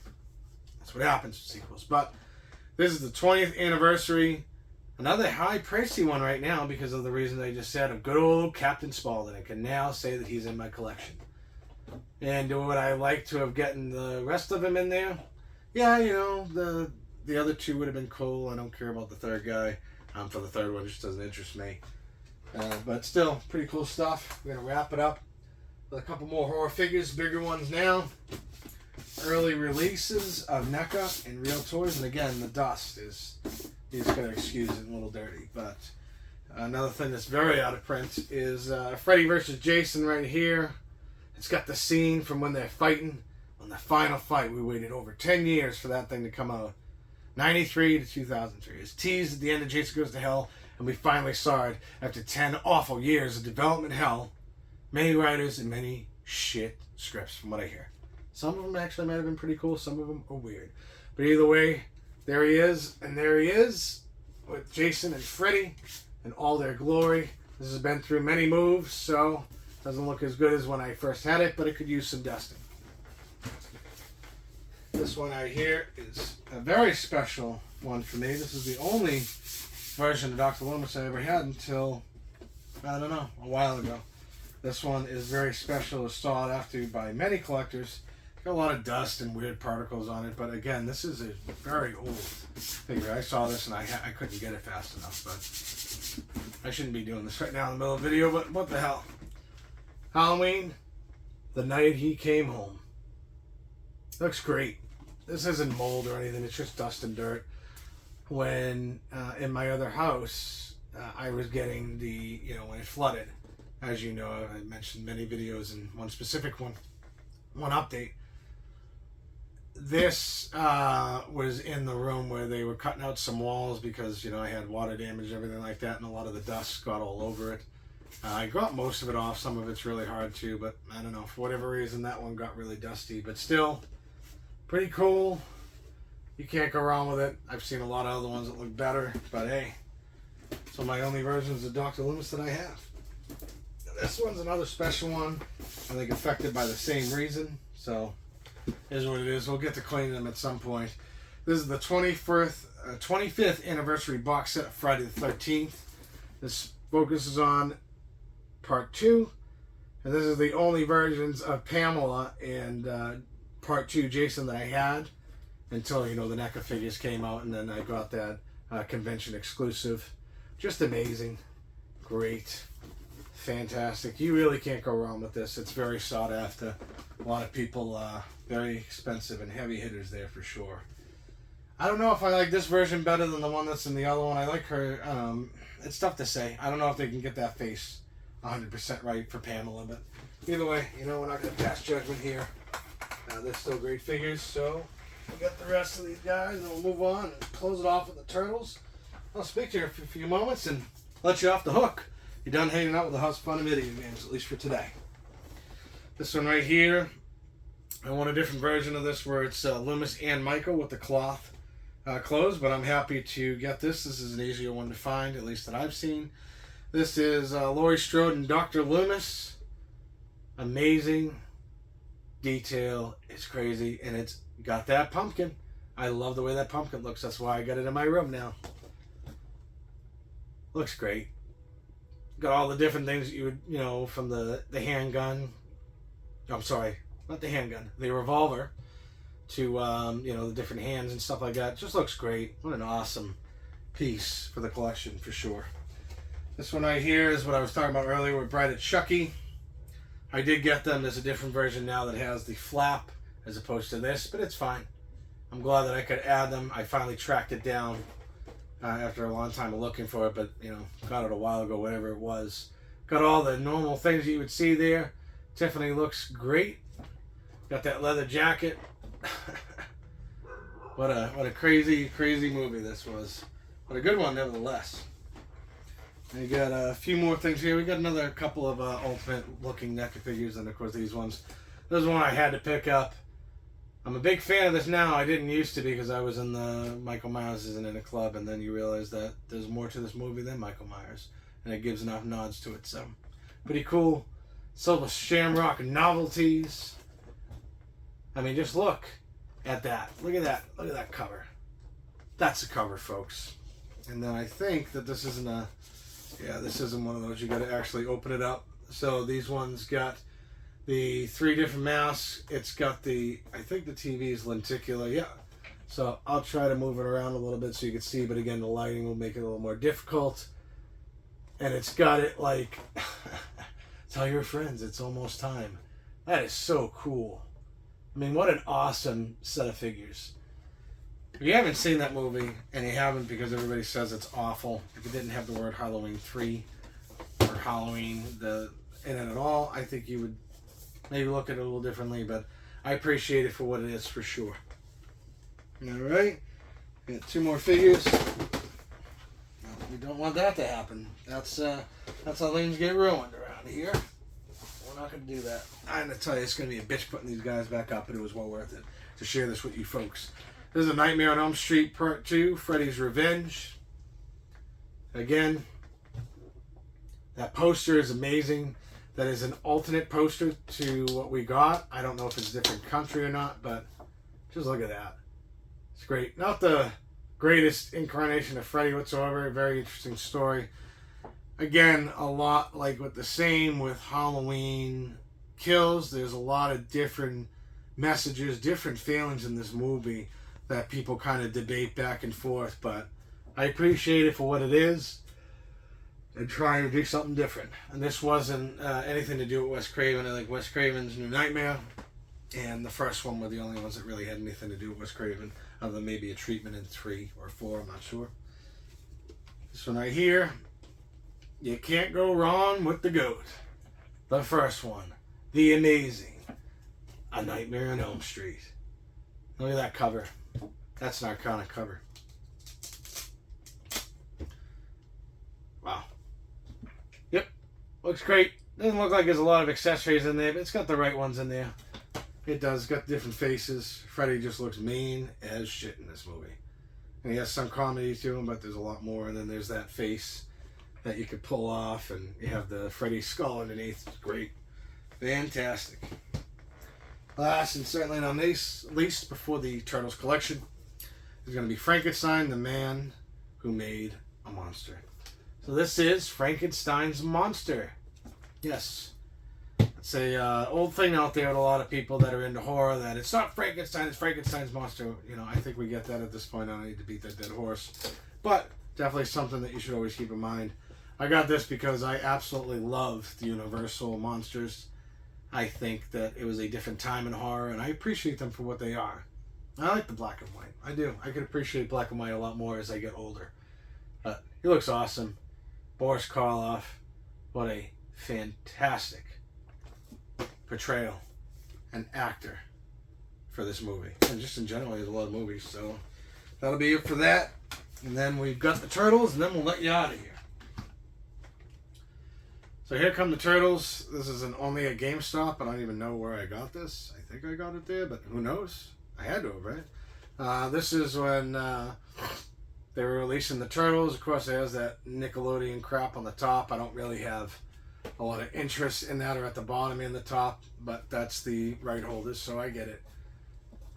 That's what happens with sequels. But this is the 20th anniversary. Another high pricey one right now because of the reasons I just said of good old Captain Spaulding. I can now say that he's in my collection. And would I like to have gotten the rest of him in there? Yeah, you know, the other two would have been cool. I don't care about the third guy. For the third one, it just doesn't interest me. But still, pretty cool stuff. We're going to wrap it up with a couple more horror figures, bigger ones now. Early releases of Necca and Real Toys. And again, the dust is, you just got to excuse it, a little dirty. But another thing that's very out of print is Freddy vs. Jason right here. It's got the scene from when they're fighting. On the final fight, we waited over 10 years for that thing to come out. 93 to 2003. It's teased at the end of Jason Goes to Hell, and we finally saw it after 10 awful years of development hell. Many writers and many shit scripts, from what I hear. Some of them actually might have been pretty cool. Some of them are weird. But either way, there he is, and there he is with Jason and Freddy in all their glory. This has been through many moves, so it doesn't look as good as when I first had it, but it could use some dusting. This one right here is a very special one for me. This is the only version of Dr. Loomis I ever had until, I don't know, a while ago. This one is very special. It's sought after by many collectors. Got a lot of dust and weird particles on it, but again, this is a very old figure. I saw this and I couldn't get it fast enough, but I shouldn't be doing this right now in the middle of the video, but what the hell. Halloween, the night he came home. Looks great. This isn't mold or anything, it's just dust and dirt. When in my other house, I was getting when it flooded. As you know, I mentioned many videos and one specific one update. This was in the room where they were cutting out some walls because, I had water damage and everything like that, and a lot of the dust got all over it. I got most of it off. Some of it's really hard to, but I don't know. For whatever reason, that one got really dusty. But still, pretty cool. You can't go wrong with it. I've seen a lot of other ones that look better, but hey. So my only versions of Dr. Loomis that I have. This one's another special one. I think affected by the same reason. So is what it is. We'll get to cleaning them at some point. This is the 25th anniversary box set of Friday the 13th. This focuses on part 2. And this is the only versions of Pamela and part 2 Jason that I had until, you know, the Necca figures came out, and then I got that convention exclusive. Just amazing. Great. Fantastic. You really can't go wrong with this. It's very sought after. A lot of people, very expensive and heavy hitters there for sure. I don't know if I like this version better than the one that's in the other one. I like her. It's tough to say. I don't know if they can get that face 100% right for Pamela, but either way, you know, we're not going to pass judgment here. They're still great figures, so we'll get the rest of these guys and we'll move on and close it off with the turtles. I'll speak to you for a few moments and let you off the hook. You're done hanging out with the House of Fun and Video Games, at least for today. This one right here, I want a different version of this where it's Loomis and Michael with the cloth clothes, but I'm happy to get this. This is an easier one to find, at least that I've seen. This is Laurie Strode and Dr. Loomis. Amazing detail. It's crazy, and it's got that pumpkin. I love the way that pumpkin looks. That's why I got it in my room now. Looks great. Got all the different things you would, you know, from the handgun. I'm sorry, not the handgun. The revolver to, you know, the different hands and stuff like that. Just looks great. What an awesome piece for the collection, for sure. This one right here is what I was talking about earlier with Brad and Chucky. I did get them. There's a different version now that has the flap as opposed to this, but it's fine. I'm glad that I could add them. I finally tracked it down after a long time of looking for it, but, you know, got it a while ago, whatever it was. Got all the normal things you would see there. Tiffany looks great. Got that leather jacket. What a crazy, crazy movie this was. But a good one, nevertheless. We got a few more things here. We got another couple of ultimate looking NECA figures, and of course these ones. This is one I had to pick up. I'm a big fan of this now. I didn't used to because I was in the Michael Myers isn't in a club, and then you realize that there's more to this movie than Michael Myers, and it gives enough nods to it. So pretty cool. Silver Shamrock novelties. I mean, just look at that. Look at that. Look at that cover. That's a cover, folks. And then I think that this isn't a... Yeah, this isn't one of those. You got to actually open it up. So these ones got the 3 different masks. It's got the, I think the TV is lenticular. Yeah. So I'll try to move it around a little bit so you can see. But again, the lighting will make it a little more difficult. And it's got it like, tell your friends it's almost time. That is so cool. I mean, what an awesome set of figures. If you haven't seen that movie, and you haven't because everybody says it's awful, if it didn't have the word Halloween 3 or Halloween in it at all, I think you would maybe look at it a little differently, but I appreciate it for what it is, for sure. Alright, got 2 more figures. We don't want that to happen. That's how things get ruined around here. We're not going to do that. I'm going to tell you, it's going to be a bitch putting these guys back up, but it was well worth it to share this with you folks. This is a Nightmare on Elm Street Part 2, Freddy's Revenge. Again, that poster is amazing. That is an alternate poster to what we got. I don't know if it's a different country or not, but just look at that. It's great. Not the greatest incarnation of Freddy whatsoever. Very interesting story. Again, a lot like with the same with Halloween Kills. There's a lot of different messages, different feelings in this movie that people kind of debate back and forth, but I appreciate it for what it is and trying to do something different. And this wasn't anything to do with Wes Craven. I think Wes Craven's New Nightmare and the first one were the only ones that really had anything to do with Wes Craven, other than maybe a treatment in 3 or 4, I'm not sure. This one right here, you can't go wrong with the GOAT. The first one, the amazing A Nightmare on Elm Street. Look at that cover. That's an iconic cover. Wow. Yep. Looks great. Doesn't look like there's a lot of accessories in there, but it's got the right ones in there. It does. It's got different faces. Freddy just looks mean as shit in this movie. And he has some comedy to him, but there's a lot more. And then there's that face that you could pull off, and you have the Freddy skull underneath. It's great. Fantastic. Last and certainly not least, before the Turtles collection, is going to be Frankenstein, the man who made a monster. So this is Frankenstein's monster. Yes. It's a old thing out there with a lot of people that are into horror, that it's not Frankenstein, it's Frankenstein's monster. You know, I think we get that at this point. I don't need to beat that dead horse. But definitely something that you should always keep in mind. I got this because I absolutely love the Universal monsters. I think that it was a different time in horror, and I appreciate them for what they are. I like the black and white. I do. I can appreciate black and white a lot more as I get older. But he looks awesome. Boris Karloff, what a fantastic portrayal and actor for this movie. And just in general, he has a lot of movies. So that'll be it for that. And then we've got the Turtles, and then we'll let you out of here. So here come the Turtles. This is only a GameStop. I don't even know where I got this. I think I got it there, but who knows? I had to have, right? This is when they were releasing the Turtles. Of course, it has that Nickelodeon crap on the top. I don't really have a lot of interest in that, or at the bottom and the top, but that's the right holders, so I get it.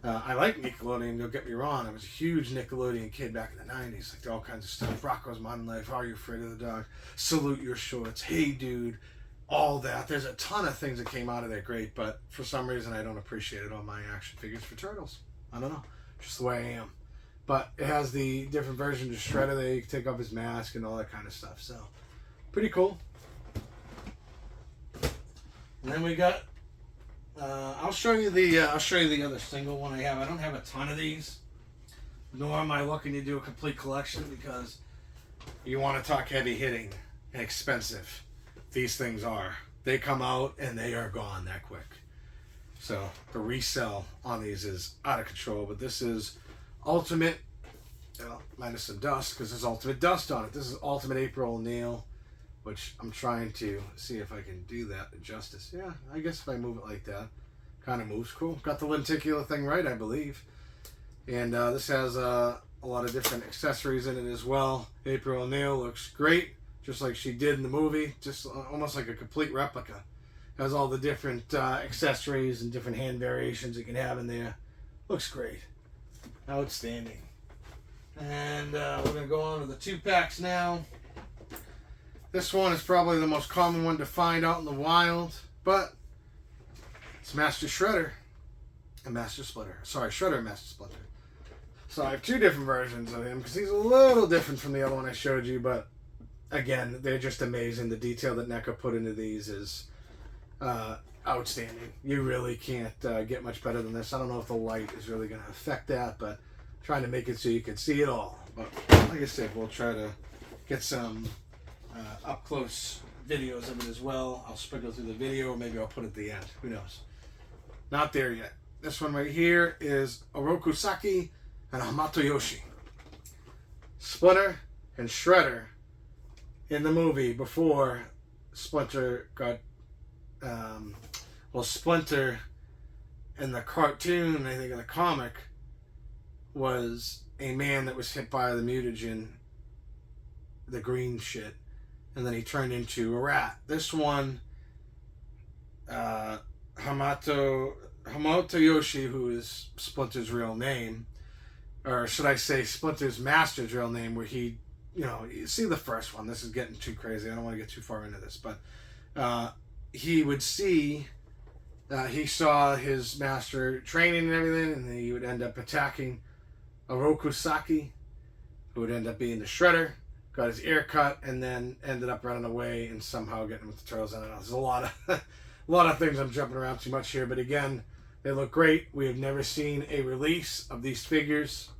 I like Nickelodeon, don't get me wrong. I was a huge Nickelodeon kid back in the 90s. Like all kinds of stuff. Rocko's Modern Life, Are You Afraid of the Dog? Salute Your Shorts, Hey Dude, all that. There's a ton of things that came out of there great, but for some reason I don't appreciate it on my action figures for Turtles. I don't know. Just the way I am. But it has the different version of Shredder that you can take off his mask and all that kind of stuff. So, pretty cool. And then we got I'll show you the other single one I have. I don't have a ton of these, nor am I looking to do a complete collection, because you want to talk heavy hitting and expensive. These things are. They come out and they are gone that quick. So the resell on these is out of control. But this is Ultimate, minus some dust, because there's Ultimate Dust on it. This is Ultimate April O'Neil, which I'm trying to see if I can do that justice. Yeah, I guess if I move it like that, kind of moves cool. Got the lenticular thing right, I believe. And this has a lot of different accessories in it as well. April O'Neil looks great, just like she did in the movie. Just almost like a complete replica. Has all the different accessories and different hand variations you can have in there. Looks great. Outstanding. And we're going to go on to the 2-packs now. This one is probably the most common one to find out in the wild, but it's Master Shredder and Master Splinter. Sorry, Shredder and Master Splinter. So I have two different versions of him, because he's a little different from the other one I showed you, but again, they're just amazing. The detail that Necca put into these is outstanding. You really can't get much better than this. I don't know if the light is really going to affect that, but I'm trying to make it so you can see it all. But like I said, we'll try to get some up-close videos of it as well. I'll sprinkle through the video, or maybe I'll put it at the end. Who knows? Not there yet. This one right here is Oroku Saki and Hamato Yoshi. Splinter and Shredder in the movie before Splinter got... Splinter in the cartoon, I think in the comic, was a man that was hit by the mutagen, the green shit, and then he turned into a rat. This one, Hamato Yoshi, who is Splinter's real name, or should I say Splinter's master's real name, where he, you see the first one. This is getting too crazy. I don't want to get too far into this, but he would see, he saw his master training and everything, and then he would end up attacking Oroku Saki, who would end up being the Shredder. Got his ear cut, and then ended up running away and somehow getting with the Turtles. I don't know. There's a lot of things. I'm jumping around too much here, but again, they look great. We have never seen a release of these figures.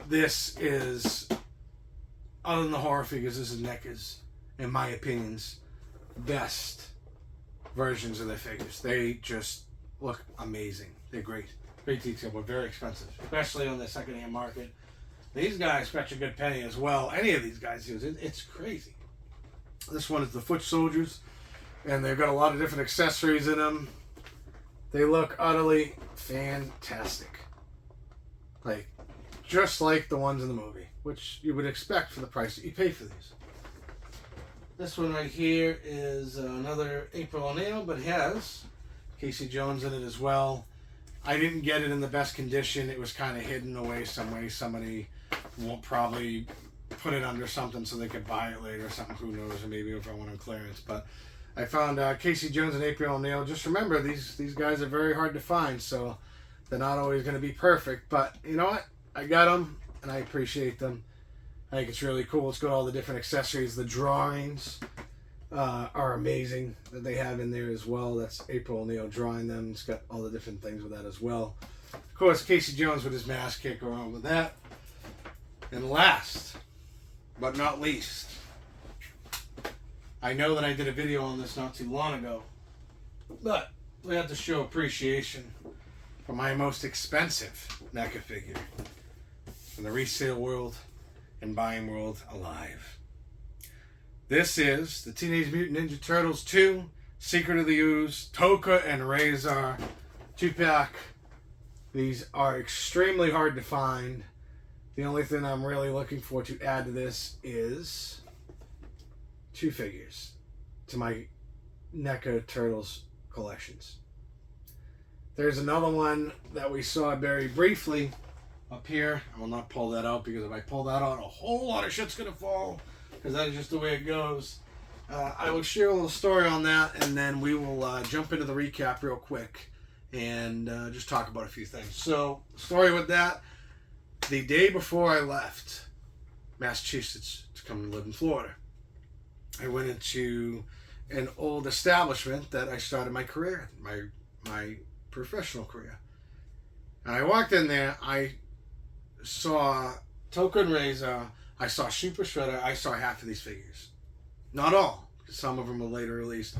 This is, other than the horror figures, this is Necca's, in my opinions, best versions of their figures. They just look amazing. They're great. Great detail, but very expensive, especially on the secondhand market. These guys fetch a good penny as well. Any of these guys use it. It's crazy. This one is the Foot Soldiers, and they've got a lot of different accessories in them. They look utterly fantastic. Like, just like the ones in the movie, which you would expect for the price that you pay for these. This one right here is another April O'Neil, but it has Casey Jones in it as well. I didn't get it in the best condition. It was kind of hidden away some way. Somebody won't probably put it under something so they could buy it later or something. Who knows? Or maybe if I went on clearance. But I found Casey Jones and April O'Neil. Just remember, these guys are very hard to find, so they're not always going to be perfect. But you know what? I got them, and I appreciate them. I think it's really cool. It's got all the different accessories. The drawings are amazing that they have in there as well. That's April O'Neil drawing them. It's got all the different things with that as well. Of course, Casey Jones with his mask kick around with that. And last but not least, I know that I did a video on this not too long ago, but we have to show appreciation for my most expensive NECA figure in the resale world and buying world alive. This is the Teenage Mutant Ninja Turtles 2 Secret of the Ooze Tokka and Razor 2-pack. These are extremely hard to find. The only thing I'm really looking for to add to this is 2 figures to my NECA Turtles collections. There's another one that we saw very briefly up here. I will not pull that out because if I pull that out, a whole lot of shit's going to fall, because that is just the way it goes. I will share a little story on that, and then we will jump into the recap real quick and just talk about a few things. So, story with that, the day before I left Massachusetts to come and live in Florida, I went into an old establishment that I started my career, my professional career. And I walked in there, I saw Tokka and Razor, I saw Super Shredder, I saw half of these figures. Not all, because some of them were later released.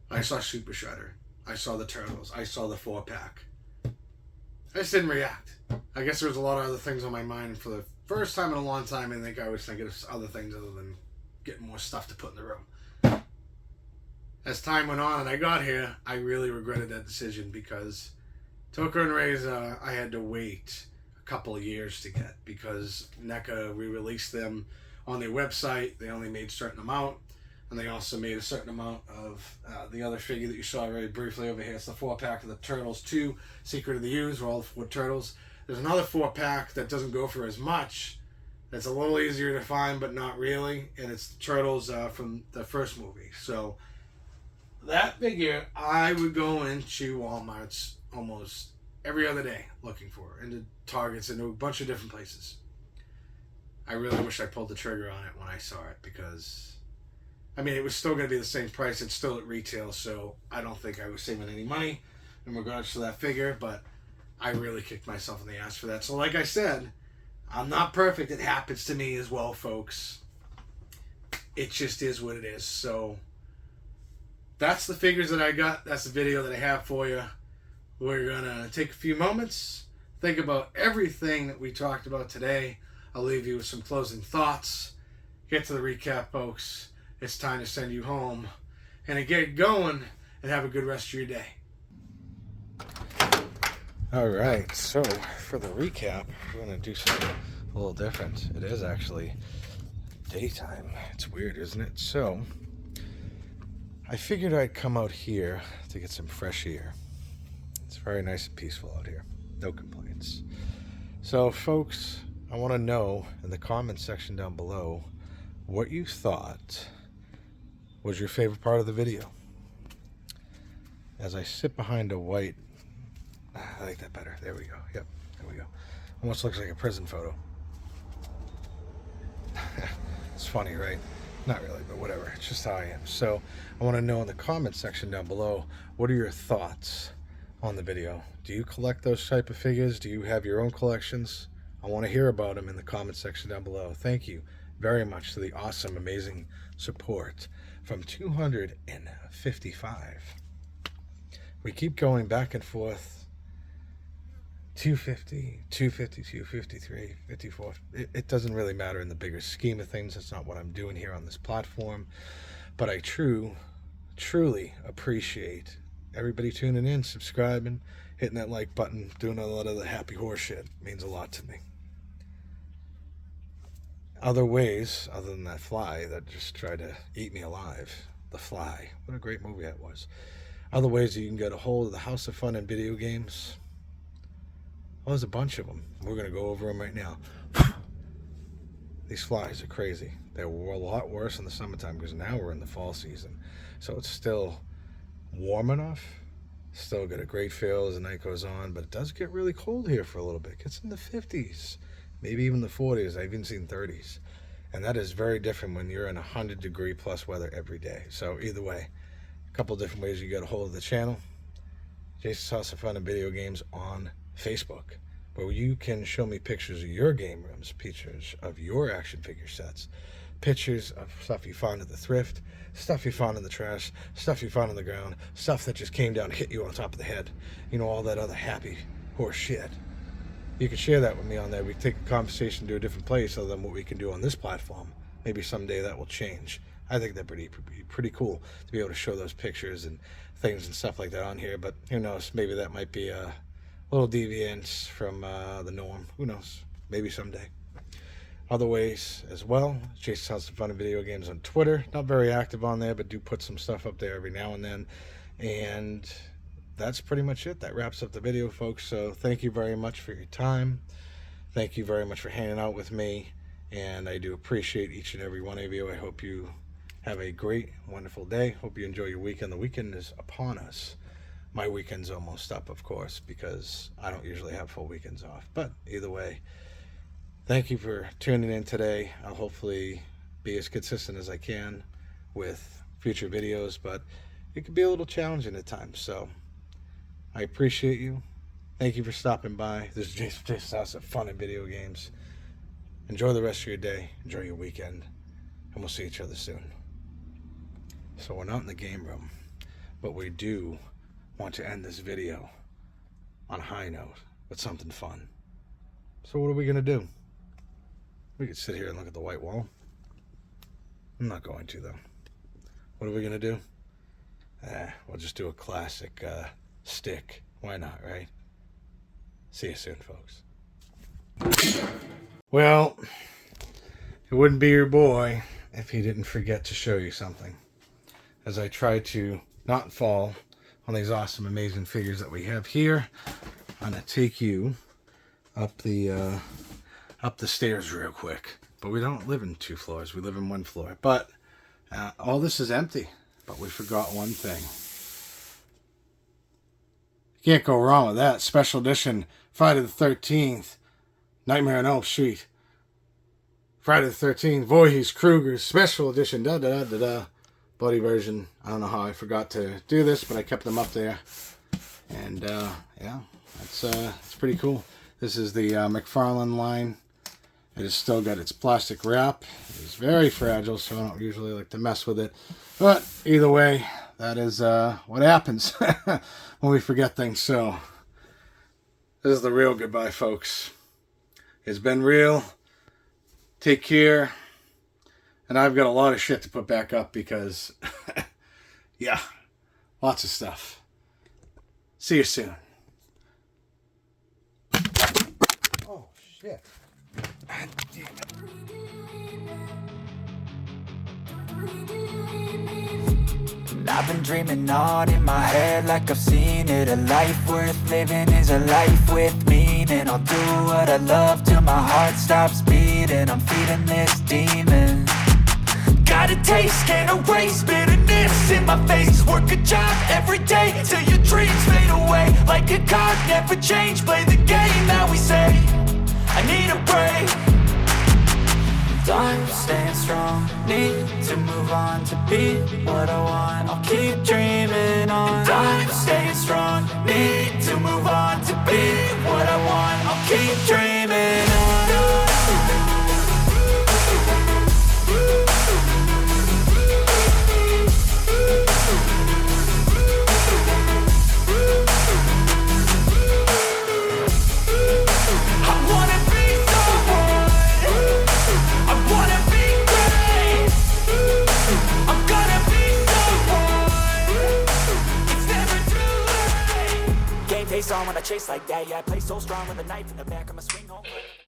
I saw Super Shredder, I saw the Turtles, I saw the 4-pack. I just didn't react. I guess there was a lot of other things on my mind, and for the first time in a long time, I think I was thinking of other things other than getting more stuff to put in the room. As time went on and I got here, I really regretted that decision, because Tokka and Razor I had to wait a couple of years to get, because NECA re-released them on their website. They only made a certain amount, and they also made a certain amount of the other figure that you saw very briefly over here. It's the 4-pack of the Turtles 2 Secret of the Ooze, where all the 4 turtles. There's another 4-pack that doesn't go for as much. It's a little easier to find, but not really, and it's the Turtles from the first movie. So that figure, I would go into Walmart's almost every other day looking for, into Targets, into a bunch of different places. I really wish I pulled the trigger on it when I saw it, because, I mean, it was still going to be the same price. It's still at retail, so I don't think I was saving any money in regards to that figure, but I really kicked myself in the ass for that. So like I said, I'm not perfect. It happens to me as well, folks. It just is what it is. So that's the figures that I got. That's the video that I have for you. We're going to take a few moments, think about everything that we talked about today. I'll leave you with some closing thoughts. Get to the recap, folks. It's time to send you home. And to get going and have a good rest of your day. All right, so for the recap, we're going to do something a little different. It is actually daytime. It's weird, isn't it? So I figured I'd come out here to get some fresh air. It's very nice and peaceful out here. No complaints. So, folks, I want to know in the comment section down below what you thought was your favorite part of the video. As I sit behind a white... I like that better. There we go. Yep, there we go. Almost looks like a prison photo. It's funny, right? Not really, but whatever. It's just how I am. So I want to know in the comment section down below, what are your thoughts on the video? Do you collect those type of figures? Do you have your own collections? I want to hear about them in the comment section down below. Thank you very much for the awesome, amazing support from 255. We keep going back and forth. 250, 250, 253, 54. It doesn't really matter in the bigger scheme of things. That's not what I'm doing here on this platform. But I truly appreciate everybody tuning in, subscribing, hitting that like button, doing a lot of the happy horse shit. It means a lot to me. Other ways, other than that fly that just tried to eat me alive. The Fly. What a great movie that was. Other ways that you can get a hold of the House of Fun and Video Games. Well, there's a bunch of them. We're going to go over them right now. These flies are crazy. They were a lot worse in the summertime because now we're in the fall season. So it's still warm enough. Still got a great feel as the night goes on, but it does get really cold here for a little bit. It gets in the 50s, maybe even the 40s. I've even seen 30s. And that is very different when you're in 100-degree plus weather every day. So either way, a couple different ways you get a hold of the channel. Jason's House of Fun and Video Games on Facebook, where you can show me pictures of your game rooms, pictures of your action figure sets, pictures of stuff you found at the thrift, stuff you found in the trash, stuff you found on the ground, stuff that just came down and hit you on top of the head. You know, all that other happy horse shit. You can share that with me on there. We take a conversation to a different place other than what we can do on this platform. Maybe someday that will change. I think they're pretty cool to be able to show those pictures and things and stuff like that on here. But who knows? Maybe that might be a little deviance from the norm. Who knows? Maybe someday. Other ways as well. Jason's House of Fun and Video Games on Twitter. Not very active on there, but do put some stuff up there every now and then. And that's pretty much it. That wraps up the video, folks. So thank you very much for your time. Thank you very much for hanging out with me. And I do appreciate each and every one of you. I hope you have a great, wonderful day. Hope you enjoy your weekend. The weekend is upon us. My weekend's almost up, of course, because I don't usually have full weekends off. But either way, thank you for tuning in today. I'll hopefully be as consistent as I can with future videos, but it can be a little challenging at times. So I appreciate you. Thank you for stopping by. This is Jason's House of Fun and Video Games. Enjoy the rest of your day. Enjoy your weekend. And we'll see each other soon. So we're not in the game room, but we do want to end this video on a high note with something fun. So what are we going to do? We could sit here and look at the white wall. I'm not going to, though. What are we going to do? We'll just do a classic stick. Why not, right? See you soon, folks. Well, it wouldn't be your boy if he didn't forget to show you something. As I try to not fall on these awesome, amazing figures that we have here, I'm going to take you up the stairs real quick. But we don't live in 2 floors. We live in 1 floor. But all this is empty. But we forgot one thing. You can't go wrong with that. Special edition Friday the 13th. Nightmare on Elm Street. Friday the 13th. Voorhees Krueger's special edition. Bloody version. I don't know how I forgot to do this, but I kept them up there. And yeah, it's pretty cool. This is the McFarlane line. It has still got its plastic wrap. It's very fragile, so I don't usually like to mess with it. But either way, that is what happens when we forget things. So this is the real goodbye, folks. It's been real. Take care. And I've got a lot of shit to put back up because, yeah, lots of stuff. See you soon. Oh, shit. God damn it. I've been dreaming on in my head like I've seen it. A life worth living is a life with meaning. I'll do what I love till my heart stops beating. I'm feeding this demon. Got a taste, can't erase bitterness in my face. Work a job every day till your dreams fade away. Like a card, never change, play the game that we say. I need a break. I'm staying strong, need to move on to be what I want. I'll keep dreaming on. I'm staying strong, need to move on to be what I want. I'll keep dreaming on. Face on when I chase like that. Yeah, I play so strong with a knife in the back of my swing home.